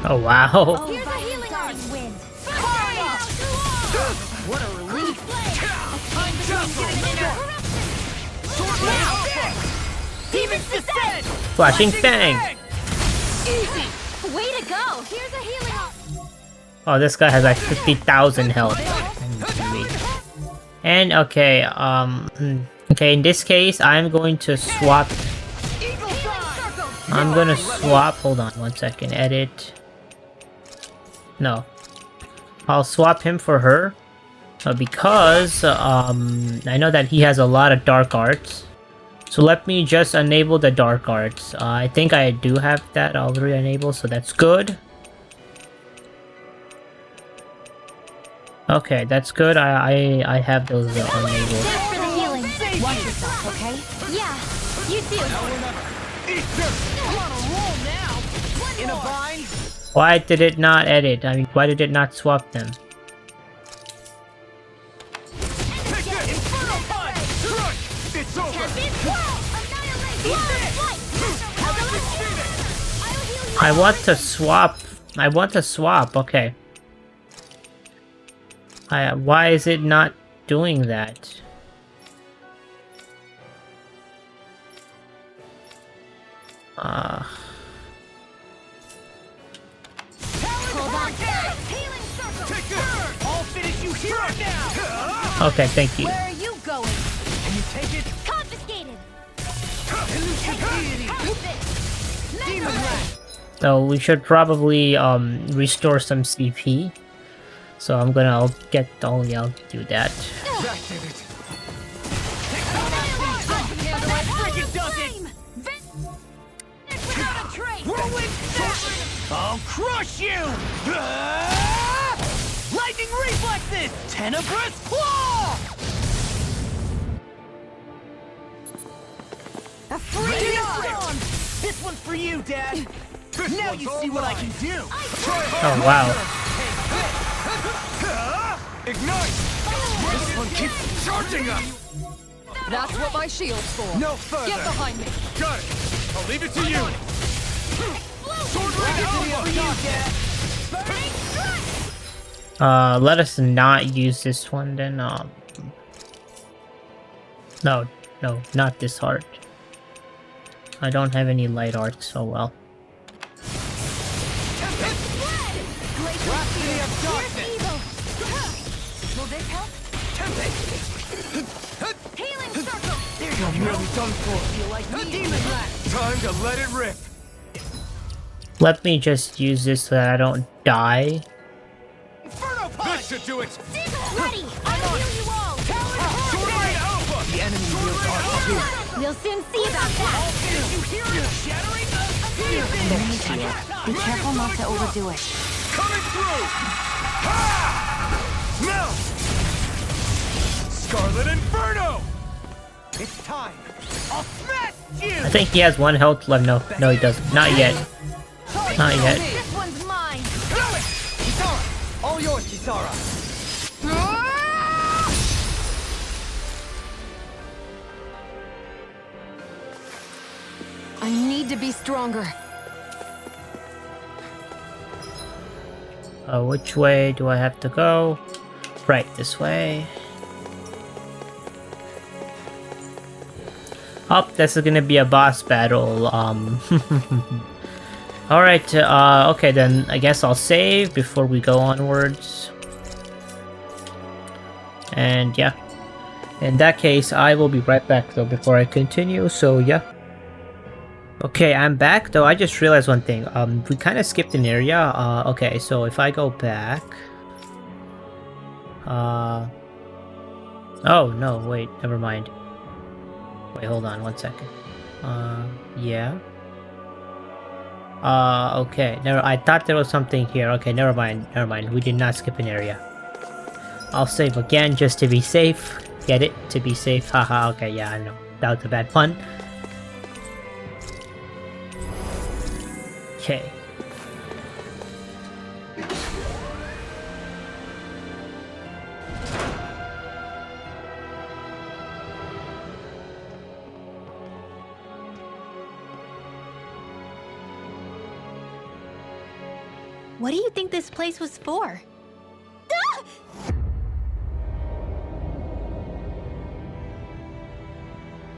Oh wow. Here's a healing arc. Wind. What a relief! Demons descend! Flashing Fang! Easy! Way to go! Here's a healing arc. Oh, this guy has like 50,000 health. And okay, okay, in this case, I'm going to swap. I'm gonna swap. Hold on 1 second. Edit. No. I'll swap him for her. Because I know that he has a lot of dark arts. So let me just enable the dark arts. I think I do have that already enabled, so that's good. Okay, that's good. I have those enabled. Thanks for the healing. Watch yourself, okay? Yeah, you too. I'm on a roll now! In a bind? Why did it not edit? I mean, why did it not swap them? Inferno Punch! Crush! It's over! Champion swirl! Annihilate! Flight! I want to swap. I want to swap. Okay. Why is it not doing that? Hold on. Healing circle! I'll finish you here and now! Okay, thank you. Where are you going? Can you take it? Confiscated! Elusive deity! Have this! Demon rat! So we should probably restore some CP. So I'll do that. That did it! Frickin' does it! Without a trace! Whirlwind snap! I'll crush you! Lightning reflexes! Tenebrous claw! A freezing storm! for you, Dad. This Now one's you all see what I can mine. do. Oh wow. Ignite! This one keeps charging us! That's what my shield's for. No further! Get behind me. Got it! I'll leave it to you! Sword Ring Alpha! Let us not use this one then. No, not this heart. I don't have any light arts, so well. Rhapsody of Darkness! Will this help? Healing circle! You're nearly done for. You like me? Demon rat. Time to let it rip! Let me just use this so that I don't die. Inferno Punch! This should do it! Ready! I'll heal you all! Sword Ring Alpha! The enemy wields our too. We'll soon see about that! Did you hear it? Shattering Be careful not to overdo it. Coming through! Ha! Melt! Scarlet Inferno! It's time! I'll smash you! I think he has one health left. No, he doesn't. Not yet. Not yet. This one's mine! Kisara! All yours, Kisara! I need to be stronger. Which way do I have to go? Right, this way. Oh, this is gonna be a boss battle. Alright, okay then, I guess I'll save before we go onwards. And yeah. In that case, I will be right back though before I continue, so yeah. Okay, I'm back though. I just realized one thing. We kind of skipped an area. Okay, so if I go back... Oh, no, wait, never mind. Wait, hold on, 1 second. Yeah. Okay, I thought there was something here. Okay, never mind. We did not skip an area. I'll save again just to be safe. Get it? To be safe. Haha, okay, yeah, I know. That was a bad pun. Okay. What do you think this place was for?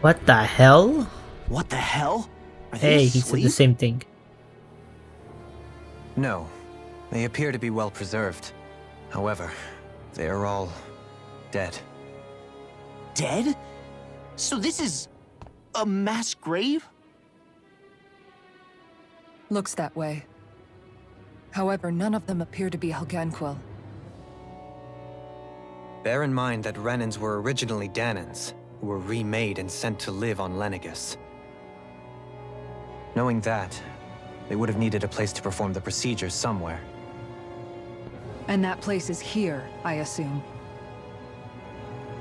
What the hell? What the hell? Are Hey, they he said the asleep? same thing. No, they appear to be well preserved. However, they are all dead. Dead? So this is a mass grave? Looks that way. However, none of them appear to be Helgenquil. Bear in mind that Renans were originally Danans, who were remade and sent to live on Lenegus. Knowing that, they would have needed a place to perform the procedures somewhere. And that place is here, I assume.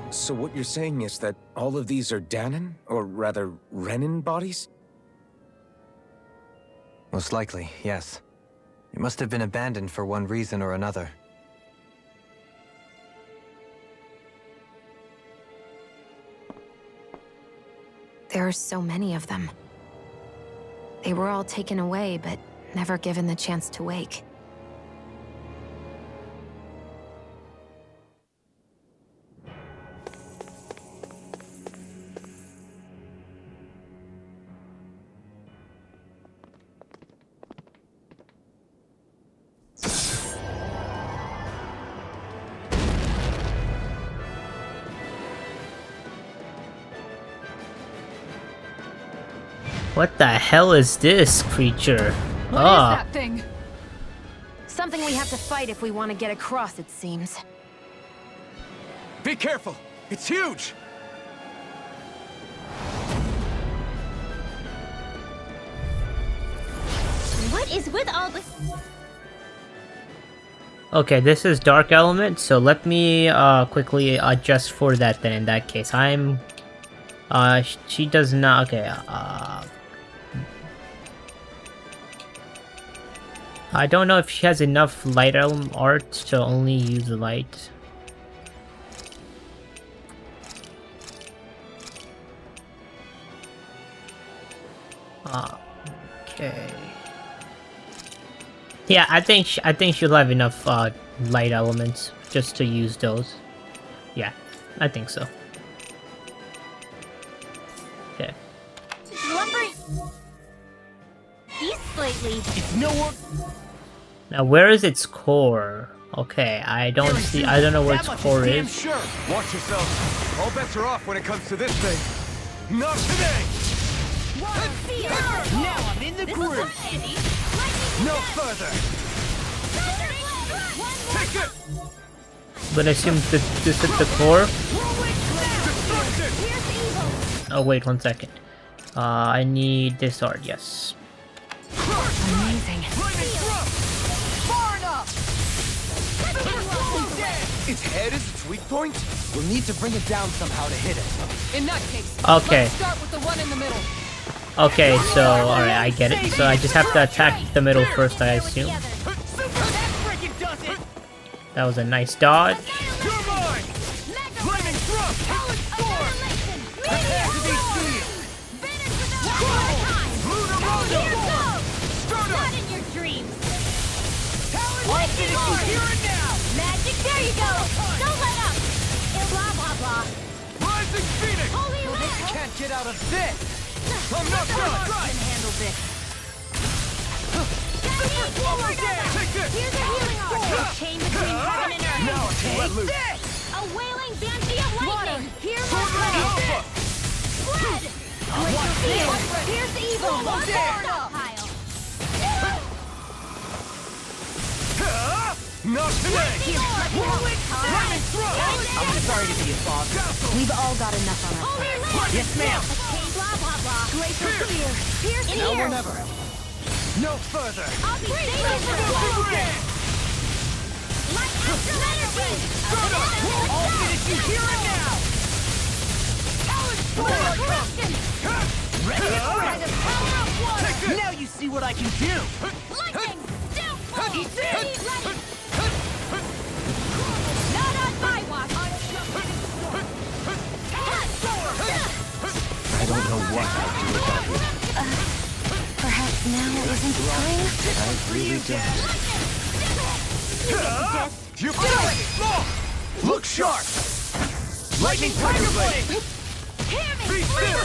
So what you're saying is that all of these are Danon, or rather, Renan bodies? Most likely, yes. It must have been abandoned for one reason or another. There are so many of them. They were all taken away, but never given the chance to wake. What the hell is this creature? What is that thing? Something we have to fight if we want to get across, it seems. Be careful! It's huge! What is with all this? Okay, this is Dark Element, so let me quickly adjust for that then in that case. she does not, okay, I don't know if she has enough light art to only use light. Okay. Yeah, I think she'll have enough light elements just to use those. Yeah, I think so. Okay. Lumbering. East slightly. It's nowhere. Now, where is its core? Okay, I don't know where its core is. Sure. Watch yourself. All bets are off when it comes to this thing. Not today. Now I'm in the groove. No further. Take it. But I assume this is the core. Oh wait, 1 second. I need this art. Yes. Amazing. Its head is its weak point? We'll need to bring it down somehow to hit it. In that case, Okay. let's start with the one in the middle. Okay, so alright, I get it. So I just have to attack the middle first, I assume. That was a nice dodge. You're mine! Flaming thrust! Prepare to be sealed! Lunar Rondo! Start up! Not in your dreams. All finishing here and now! Magic, there you go. Don't let up. Blah blah blah. Rising Phoenix! Holy land. Can't get out of this! I'm not done! Can handle this. Take this! Here's a healing sword. Chain between heaven and earth. Now I can let loose! A wailing banshee of lightning. Hear my Sword ready, prayer. Alpha! Spread. Here's evil. One pile. Not today! I'm sorry to be a father. We've all got enough on our plates. Yes, ma'am. Blah blah blah. Glacial spear. Pierce Now or ear. never. No further! I'll be safe for the Light astral energy. All finishing here and now! Lunar corruption. Ready? By the power of water. Now you see what I can do. Lightning. Downfall. Eat this. Ready. Not on my watch. I don't know what I'd do without you. Perhaps now isn't the time? I really don't. You feel it! Look sharp! Lightning Tiger Blade! Hear me. Be still!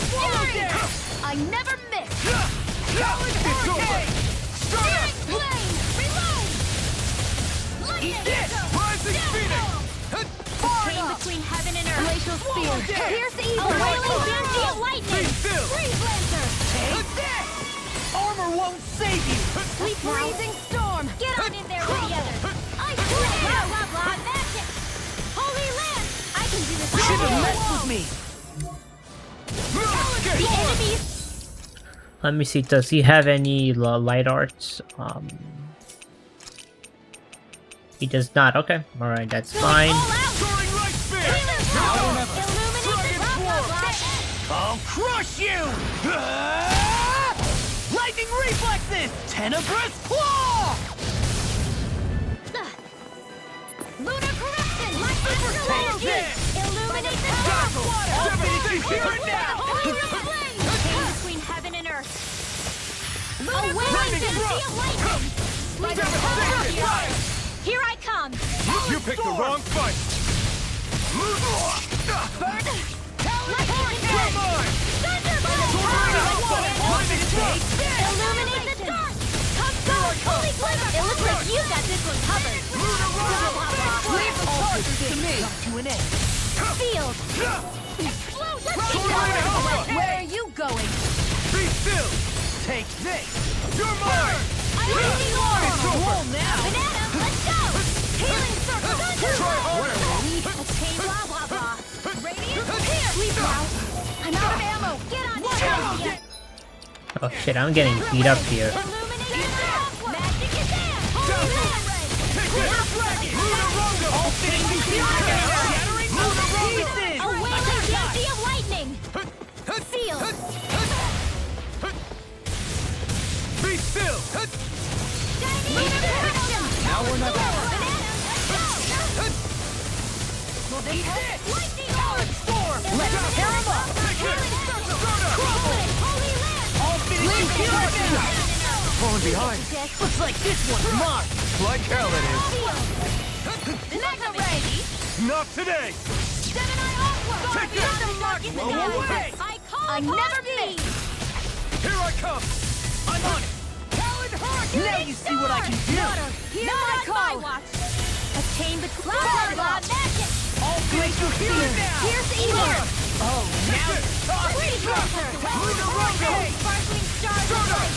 I never miss. It's over! Start up! Flame. Reload. Lightning. This! Rising Phoenix! Chain between heaven and earth. Glacial spear. Dead. Pierce evil. A wailing banshee of lightning. Be still! Freeze lancer. Take this! Armor won't save you. Sweet freezing storm. Get on in there with the others. I swear. Blah blah blah. Magic. Holy land. I can do this. Should have messed with me. The enemies. Let me see. Does he have any light arts? He does not. Okay. All right. That's fine. All out. Soaring Light Spear! Illuminate the blah blah blah. I'll crush you! Lightning reflexes! Tenebrous claw! Lunar corruption. Lightning Super astral energy. Tail. Illuminate the dark water. All finishing here and now! Holy flame. Chain between heaven and earth. A wailing banshee of lightning. By the power of water. Here I come. You picked the wrong fight! Lightning You're mine! Illuminate the dark! Come forward, holy glimmer! It looks like you got this one covered. Leave the charges to me. To an end. Field! Explosion! Where are you going? Be still! Take this. You're mine! I'm taking more! It's over! Banana, let's go! Healing circle! Try harder! Okay, blah blah blah. Radiant, here! Sleep now! I'm out of ammo! Get on it! Oh shit! I'm getting beat up here. Illuminate the dark! Magic is there! Holy land! Take this! Lunar Rondo! All finishing here and now. Shattering Lunar pieces. A wailing banshee of lightning! Sealed! Be still! Shining Now we're not Let's tear him up! falling behind. Looks like this one's mine! Like hell it is. Not today. Take this. Blow away. I never miss! Here I come. I'm on it. Now you see what I can do! Not my watch! A chain between magic! All glacial here now! Here's evil! Oh, now it's Pretty closer! Sparkling stars of light!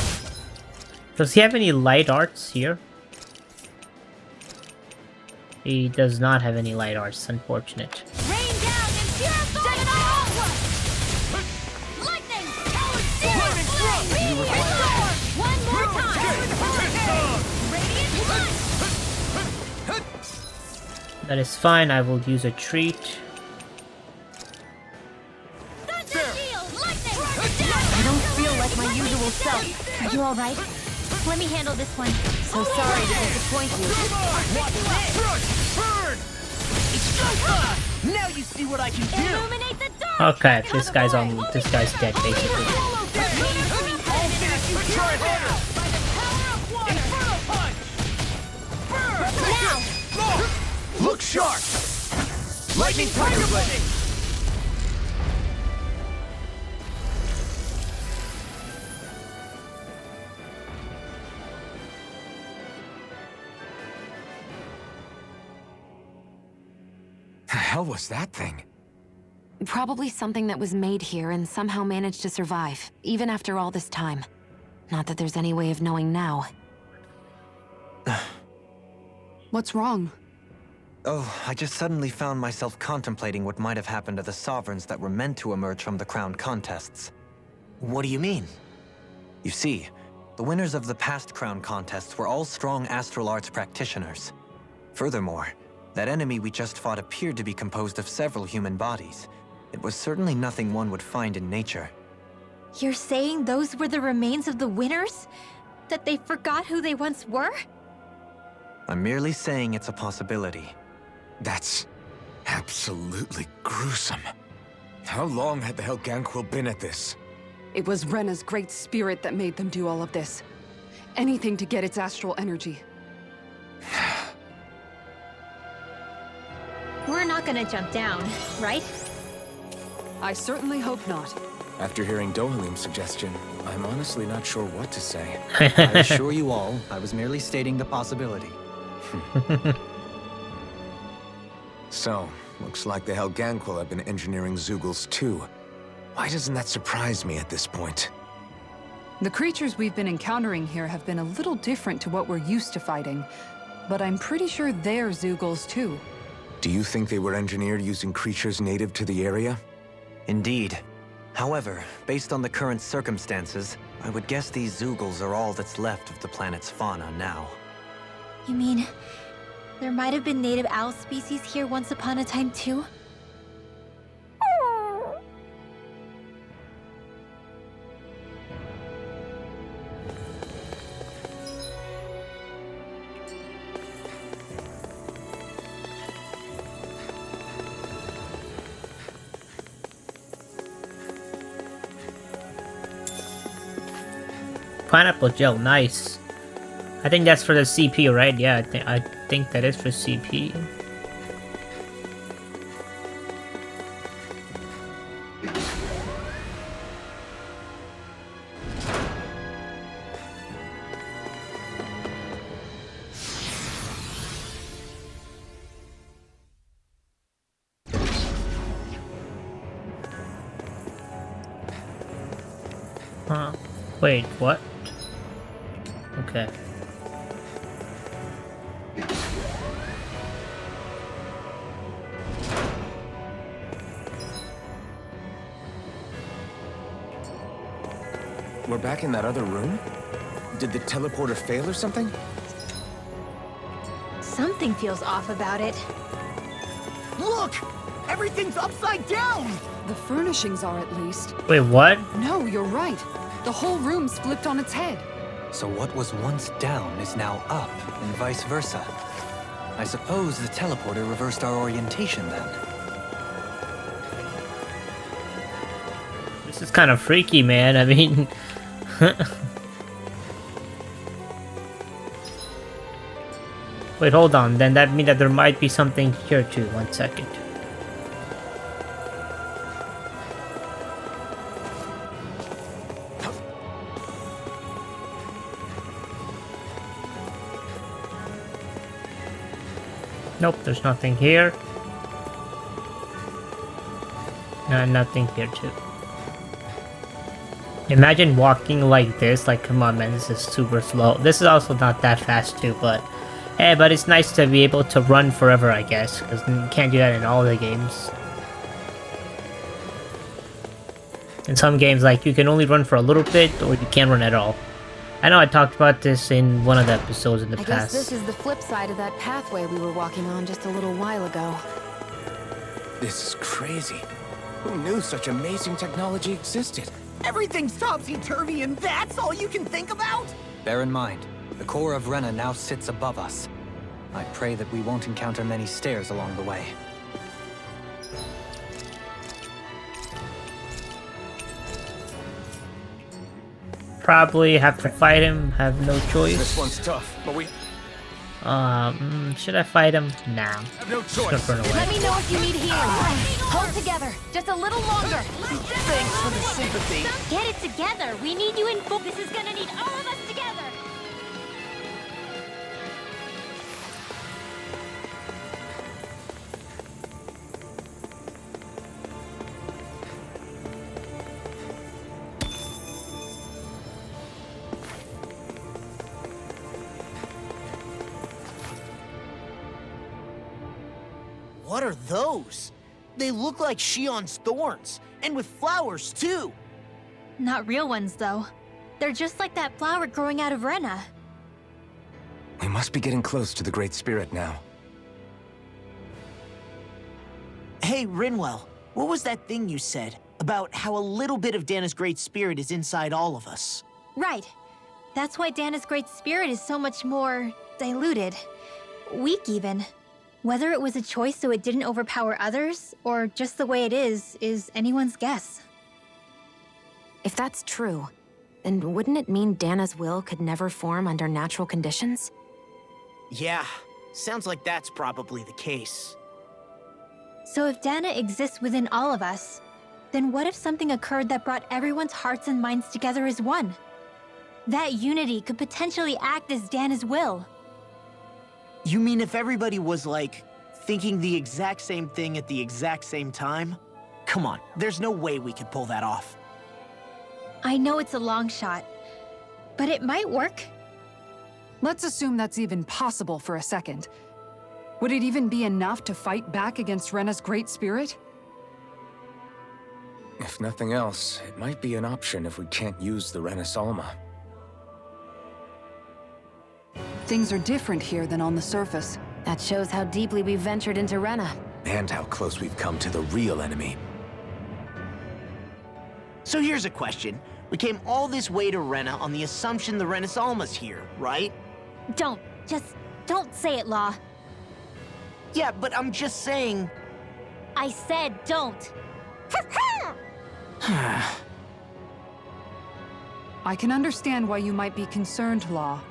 Does he have any light arts here? He does not have any light arts, unfortunate. Rain down and purify! Lightning! Lightning Flame! Restore! One more time! Radiant light! That is fine, I will use a treat. Thunder shield! Lightning! I don't feel like my usual self. Are you alright? Let me handle this one. So sorry to disappoint you. Burn! Now you see what I can do! Illuminate the dark! Okay, this guy's dead basically. Try harder. Inferno punch! Now! Look sharp. Lightning tiger blade. The hell was that thing? Probably something that was made here and somehow managed to survive, even after all this time. Not that there's any way of knowing now. What's wrong? Oh, I just suddenly found myself contemplating what might have happened to the sovereigns that were meant to emerge from the crown contests. What do you mean? You see, the winners of the past crown contests were all strong astral arts practitioners. Furthermore, that enemy we just fought appeared to be composed of several human bodies. It was certainly nothing one would find in nature. You're saying those were the remains of the winners? That they forgot who they once were? I'm merely saying it's a possibility. That's absolutely gruesome. How long had the Helganquil been at this? It was Rena's great spirit that made them do all of this. Anything to get its astral energy. We're not gonna jump down, right? I certainly hope not. After hearing Dohalim's suggestion, I'm honestly not sure what to say. I assure you all, I was merely stating the possibility. So, looks like the Helganquil have been engineering Zeugles too. Why doesn't that surprise me at this point? The creatures we've been encountering here have been a little different to what we're used to fighting, but I'm pretty sure they're Zeugles too. Do you think they were engineered using creatures native to the area? Indeed. However, based on the current circumstances, I would guess these Zeugles are all that's left of the planet's fauna now. You mean, there might have been native owl species here once upon a time too? Pineapple gel, nice. I think that's for the CP, right? Yeah, I think that is for CP. Huh. Wait, what? Okay. We're back in that other room? Did the teleporter fail or something? Something feels off about it. Look! Everything's upside down! The furnishings are at least. Wait, what? No, you're right. The whole room's flipped on its head. So what was once down is now up, and vice versa. I suppose the teleporter reversed our orientation then. This is kind of freaky, man. I mean... Wait, hold on. Then that means that there might be something here too. 1 second. Nope, there's nothing here. No, nothing here too. Imagine walking like this. Like, come on, man, this is super slow. This is also not that fast too, but... Hey, but it's nice to be able to run forever, I guess, because you can't do that in all the games. In some games, like, you can only run for a little bit, or you can't run at all. I know I talked about this in one of the episodes in the I past. guess this is the flip side of that pathway we were walking on just a little while ago. This is crazy. Who knew such amazing technology existed? Everything's topsy-turvy and that's all you can think about? Bear in mind, the core of Rena now sits above us. I pray that we won't encounter many stairs along the way. Probably have to fight him, have no choice. This one's tough, but we... Should I fight him? Nah. have no Just gonna choice. run away. Let me know if you need healing. Hold together, just a little longer. Thanks for the sympathy. Get it together. We need you in full. This is gonna need all of us together. What are those? They look like Shion's thorns, and with flowers too. Not real ones, though. They're just like that flower growing out of Rena. We must be getting close to the Great Spirit now. Hey, Rinwell, what was that thing you said about how a little bit of Dana's Great Spirit is inside all of us? Right. That's why Dana's Great Spirit is so much more diluted. Weak, even. Whether it was a choice so it didn't overpower others, or just the way it is anyone's guess. If that's true, then wouldn't it mean Dana's will could never form under natural conditions? Yeah, sounds like that's probably the case. So if Dana exists within all of us, then what if something occurred that brought everyone's hearts and minds together as one? That unity could potentially act as Dana's will. You mean if everybody was, like, thinking the exact same thing at the exact same time? Come on, there's no way we could pull that off. I know it's a long shot, but it might work. Let's assume that's even possible for a second. Would it even be enough to fight back against Rena's Great Spirit? If nothing else, it might be an option if we can't use the Rena Alma. Things are different here than on the surface. That shows how deeply we've ventured into Rena. And how close we've come to the real enemy. So here's a question. We came all this way to Rena on the assumption the Rena Alma's here, right? Just don't say it, Law. Yeah, but I'm just saying... I said don't. I can understand why you might be concerned, Law.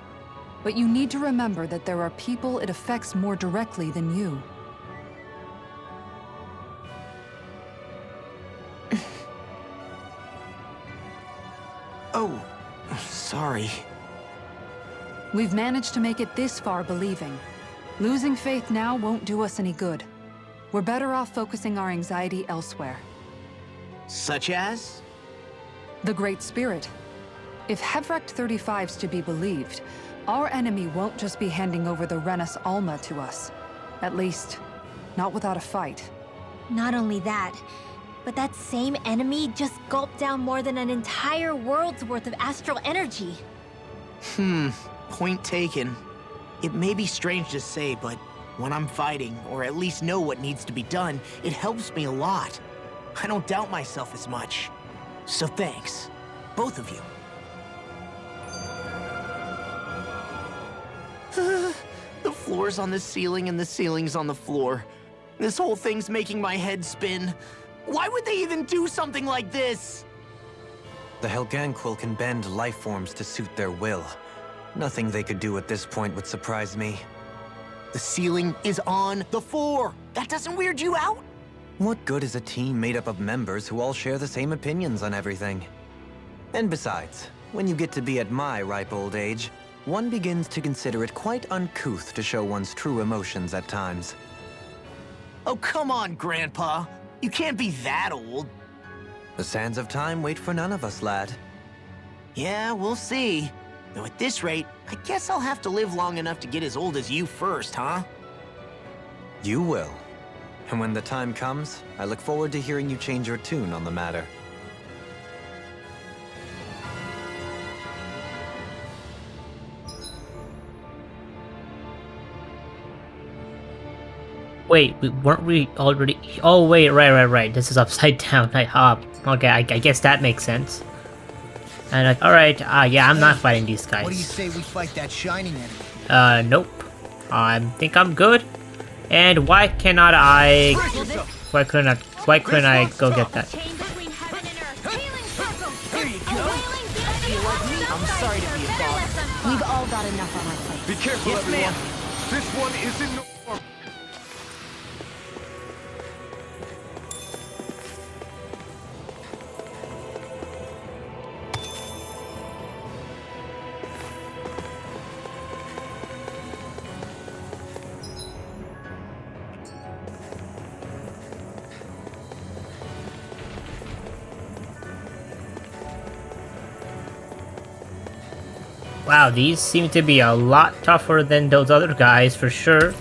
But you need to remember that there are people it affects more directly than you. Oh, sorry. We've managed to make it this far believing. Losing faith now won't do us any good. We're better off focusing our anxiety elsewhere. Such as? The Great Spirit. If Hevrect 35's to be believed, our enemy won't just be handing over the Renas Alma to us. At least, not without a fight. Not only that, but that same enemy just gulped down more than an entire world's worth of astral energy. Point taken. It may be strange to say, but when I'm fighting, or at least know what needs to be done, it helps me a lot. I don't doubt myself as much. So thanks, both of you. floor's on the ceiling and the ceiling's on the floor. This whole thing's making my head spin. Why would they even do something like this? The Helganquil can bend life forms to suit their will. Nothing they could do at this point would surprise me. The ceiling is on the floor. That doesn't weird you out? What good is a team made up of members who all share the same opinions on everything? And besides, when you get to be at my ripe old age, one begins to consider it quite uncouth to show one's true emotions at times. Oh, come on, Grandpa. You can't be that old. The sands of time wait for none of us, lad. Yeah, we'll see. Though at this rate, I guess I'll have to live long enough to get as old as you first, huh? You will. And when the time comes, I look forward to hearing you change your tune on the matter. Wait, weren't we already... Oh, wait, right. This is upside down. Okay, I guess that makes sense. And, alright, yeah, I'm not fighting these guys. What do you say we fight that shining enemy? Nope. I think I'm good. And why cannot I... Why couldn't I go get that? I'm sorry to be a bother. We've all got enough on our plate. Be careful, Yes, everyone. ma'am. This one isn't normal. Wow, these seem to be a lot tougher than those other guys, for sure.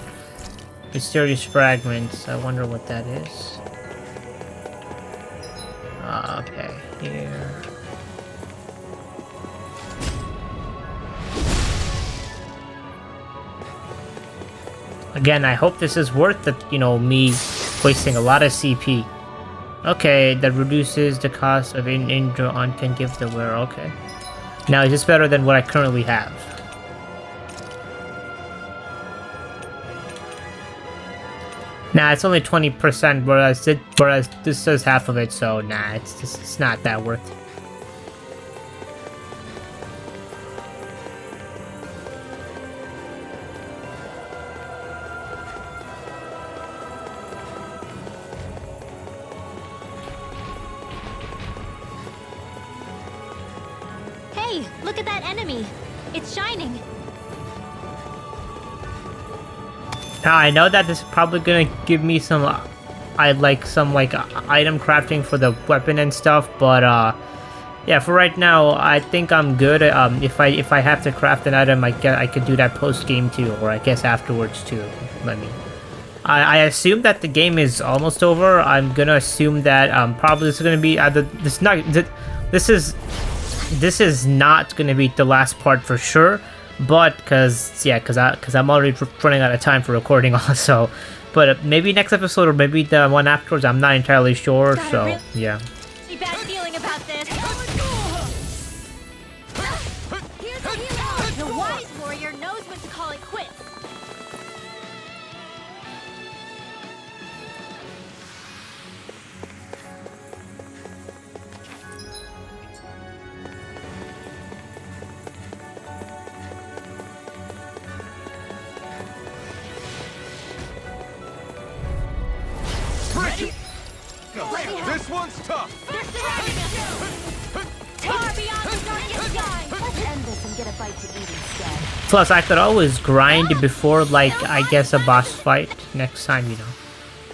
Mysterious fragments, I wonder what that is. Okay, here. Again, I hope this is worth it, you know, me wasting a lot of CP. Okay, that reduces the cost of an injury on can give the wearer, okay. Now, is this better than what I currently have? Nah, it's only 20%, whereas this says half of it, so nah, it's not that worth it. Hey, look at that enemy. It's shining. Now, I know that this is probably gonna give me some, some item crafting for the weapon and stuff, but yeah, for right now, I think I'm good. If I have to craft an item, I could do that post game too, or I guess afterwards too. I assume that the game is almost over. I'm gonna assume that probably this is gonna be either this is not gonna be the last part for sure. But because I'm already running out of time for recording also, but maybe next episode or maybe the one afterwards, I'm not entirely sure. So yeah. Bad feeling about this. The wise warrior knows when to call it quits. This one's tough. They're surrounding us. Far beyond the darkest sky. Let's end this and get a bite to eat instead. Plus, I could always grind before, I guess, a boss fight next time, you know.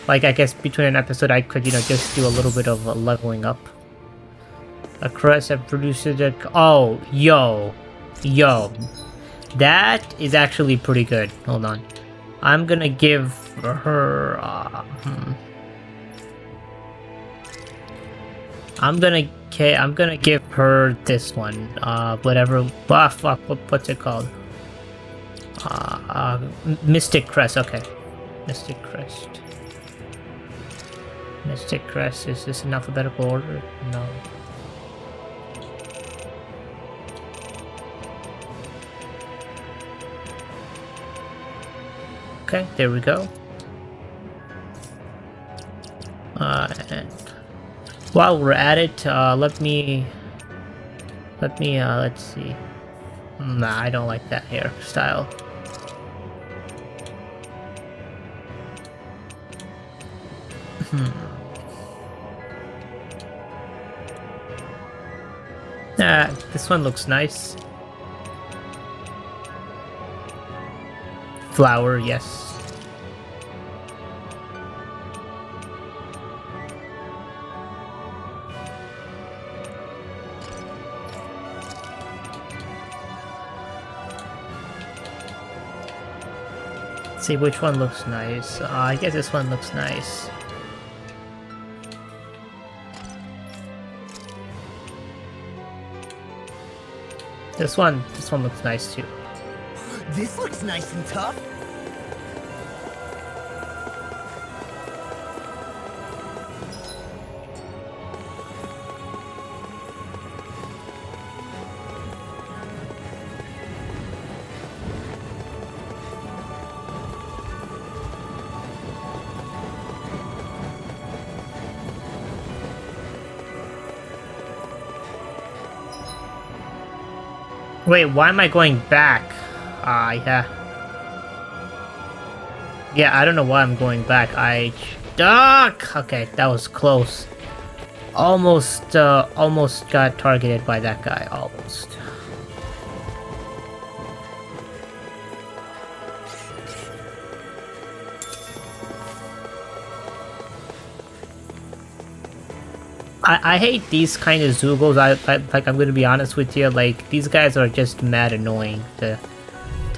I guess between an episode, I could, just do a little bit of leveling up. A crest that produces a... Oh, yo. That is actually pretty good. Hold on. I'm gonna give her... I'm gonna give her this one. Whatever. Ah, fuck. What's it called? Mystic Crest. Okay. Mystic Crest. Mystic Crest. Is this in alphabetical order? No. Okay, there we go. And while we're at it, let's see. Nah, I don't like that hairstyle. This one looks nice. Flower, yes. Let's see which one looks nice. I guess this one looks nice. This one looks nice too. This looks nice and tough. Wait, why am I going back? Yeah. Yeah, I don't know why I'm going back. Okay, that was close. Almost got targeted by that guy. Almost. I hate these kind of Zoogles. I'm gonna be honest with you. Like, these guys are just mad annoying to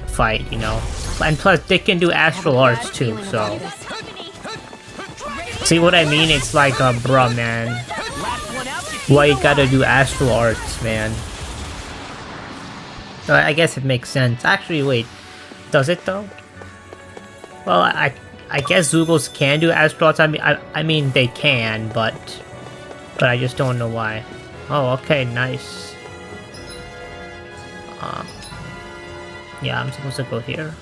fight, you know. And plus, they can do astral arts too. So, see what I mean? It's like, bruh, man. Why you gotta do astral arts, man? I guess it makes sense. Actually, wait, does it though? Well, I guess Zoogles can do astral arts. I mean, they can, but I just don't know why. Oh, okay, nice. Yeah, I'm supposed to go here.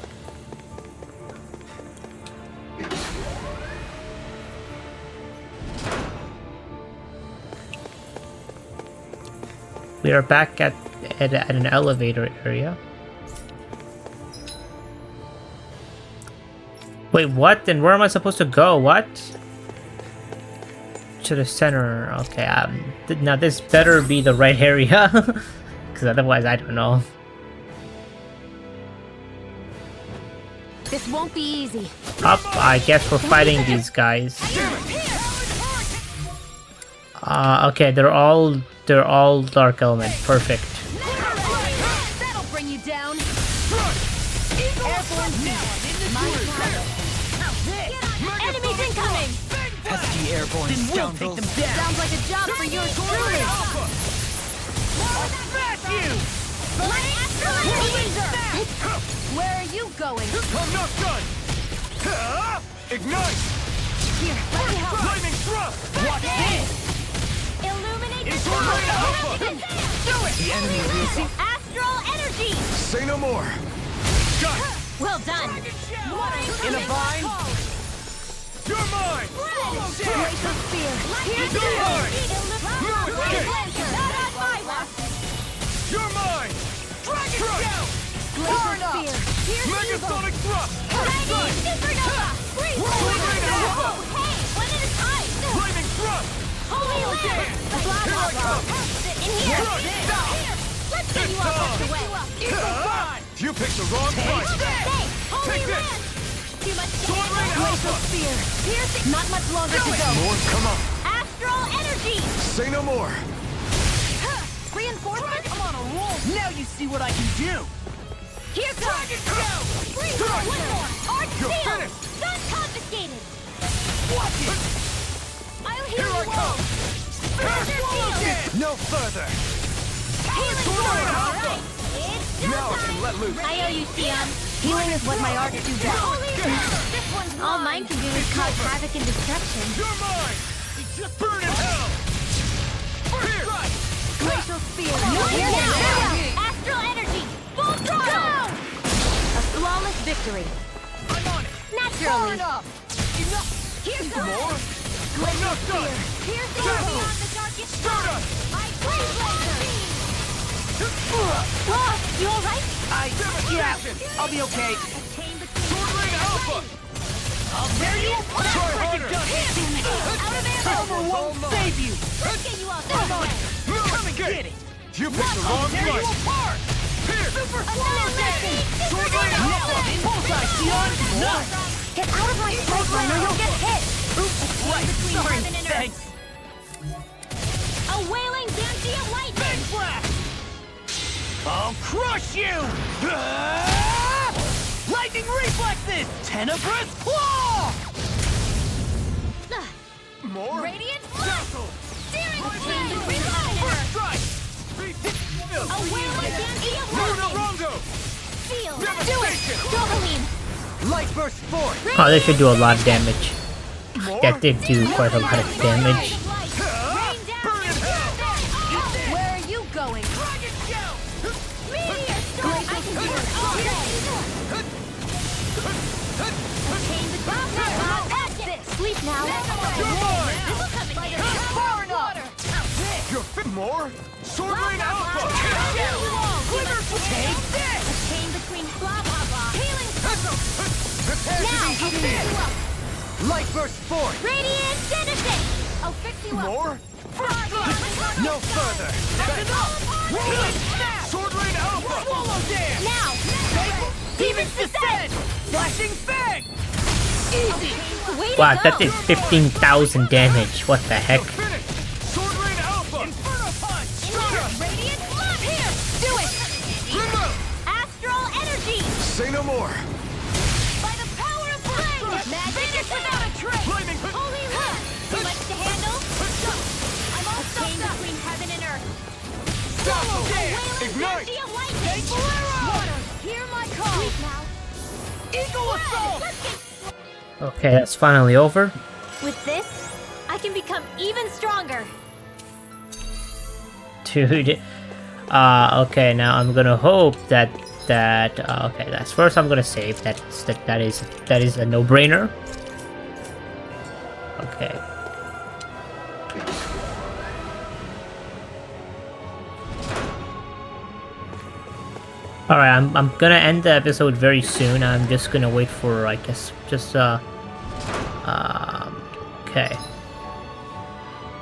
We are back at an elevator area. Wait, what? Then where am I supposed to go? What? To the center. Okay, now this better be the right area, because otherwise I don't know. This won't be easy. Up, I guess we're fighting these guys. Okay, they're all dark element. Perfect. That'll bring you down. Enemies incoming. Pesky airborne scoundrels. Sounds like a job for yours truly. Where are you going? I'm not done! Ignite! Here, let me help. Flaming thrust! Watch this! Illuminate the Insurgent Alpha! Do it! The enemy is Astral energy! Say no more! Got it! Well done! in a bind. You're mine! Glacial spear. Here's Go hard! the You're mine! Dragon Shout! Glacial spear. Here's Megasonic thrust! Dragon Supernova! Freeze! Alpha! Hey, one at a time! Flaming thrust! Holy Land! Here I come! In here! Thrust! Stop! Let's get you all tucked away! You picked the wrong fight! Hey, Holy Take this! Land! Too much Sword damage! Ring Alpha! spear. Piercing. Not much longer to go. More, come on! Astral energy! Say no more! Reinforcements? I'm on a roll. Now you see what I can do. Here comes! Freeze! One more! Arch You're seal! finished! Gun confiscated! Watch it! I'll heal Here I you come! all! Further shield! No further. Healing Sword sword! Ring Alpha! Alright, it's your Now I can time! let loose! I owe you, Sion. Healing is what my arts do best. Holy Land! This one's all mine can do is cause havoc and destruction. You're mine! Just burn in hell! Here! Glacial spear. Here now! Astral energy! Full throttle! A flawless victory. I'm on it! Naturally. Enough! Here's the More? I'm not done! Here's the Dazzle! beyond the darkest Stardust! I blaze laser! Whoa, you alright? Devastation! I'll be okay. Obtain the Sword Rain Alpha! I'll tear you apart! Try harder! Out of ammo! Armor won't save you! Let's get you off that way! Come and get it! You picked the wrong Tear you fight! apart! Here! Super Another lesson! Sword Rain Alpha! Bullseye, Sion! None! Get out of my sight line or you'll get hit! Right, sorry, heaven and earth. thanks! A wailing Dancy of lightning! Blast! I'll crush you! Ah! Lightning reflexes! Tenebrous claw! More? Radiant flame! Dazzle! Searing First flame! strike! A wailing Dancy of lightning! Rongo! Feel! Do it! Devastation! Dopamine! Light burst forth! Oh, this should do a lot of damage. More? That did do quite a lot of damage. Rain down! Burn in hell! Where are you going? Dragon Shell! Meteor storm! I can do it all day! Obtain the top Pass this! Sleep now! This'll come in handy! Far enough! You're fit more? Sword Rain Alpha! Quiver take this! Obtain between blah blah blah! Healing Prepare to now! be I'll fix you up! Light burst forth! Radiant Genesis! I'll fix you up! More? No further! That's enough! Healing snap! Sword Rain Alpha! Swallow dance! Now! Demons descend! Flashing fang! Easy! Way to Wow, go! that did 15,000 damage. What the heck? Finish! Sword Rain Alpha! Inferno punch! Radiant flood! Here! Do it! Remote! Astral energy! Say no more! By the power of flame! Magic is without a trace! Flaming! Holy Lord! Too much to handle? I'm all stuck between heaven and earth! Dazzle! Wailing Ignite! Dancy of lightning! Water! Hear my call! Sleep now! Eagle assault! Let's get... Okay, that's finally over. With this, I can become even stronger! Dude. Okay, now I'm gonna hope that okay, that's first I'm gonna save that is a no-brainer. Okay. All right, I'm gonna end the episode very soon. I'm just gonna wait for, I guess, just okay.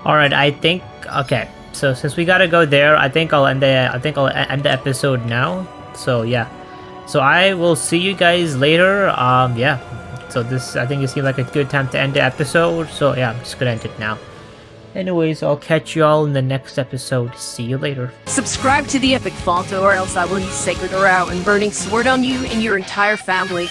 All right, I think okay. So since we gotta go there, I think I'll end the episode now. So yeah, so I will see you guys later. Yeah. So I think it seemed like a good time to end the episode. So yeah, I'm just gonna end it now. Anyways, I'll catch you all in the next episode. See you later. Subscribe to the Epic Falto or else I will use Sacred Arrow and Burning Sword on you and your entire family.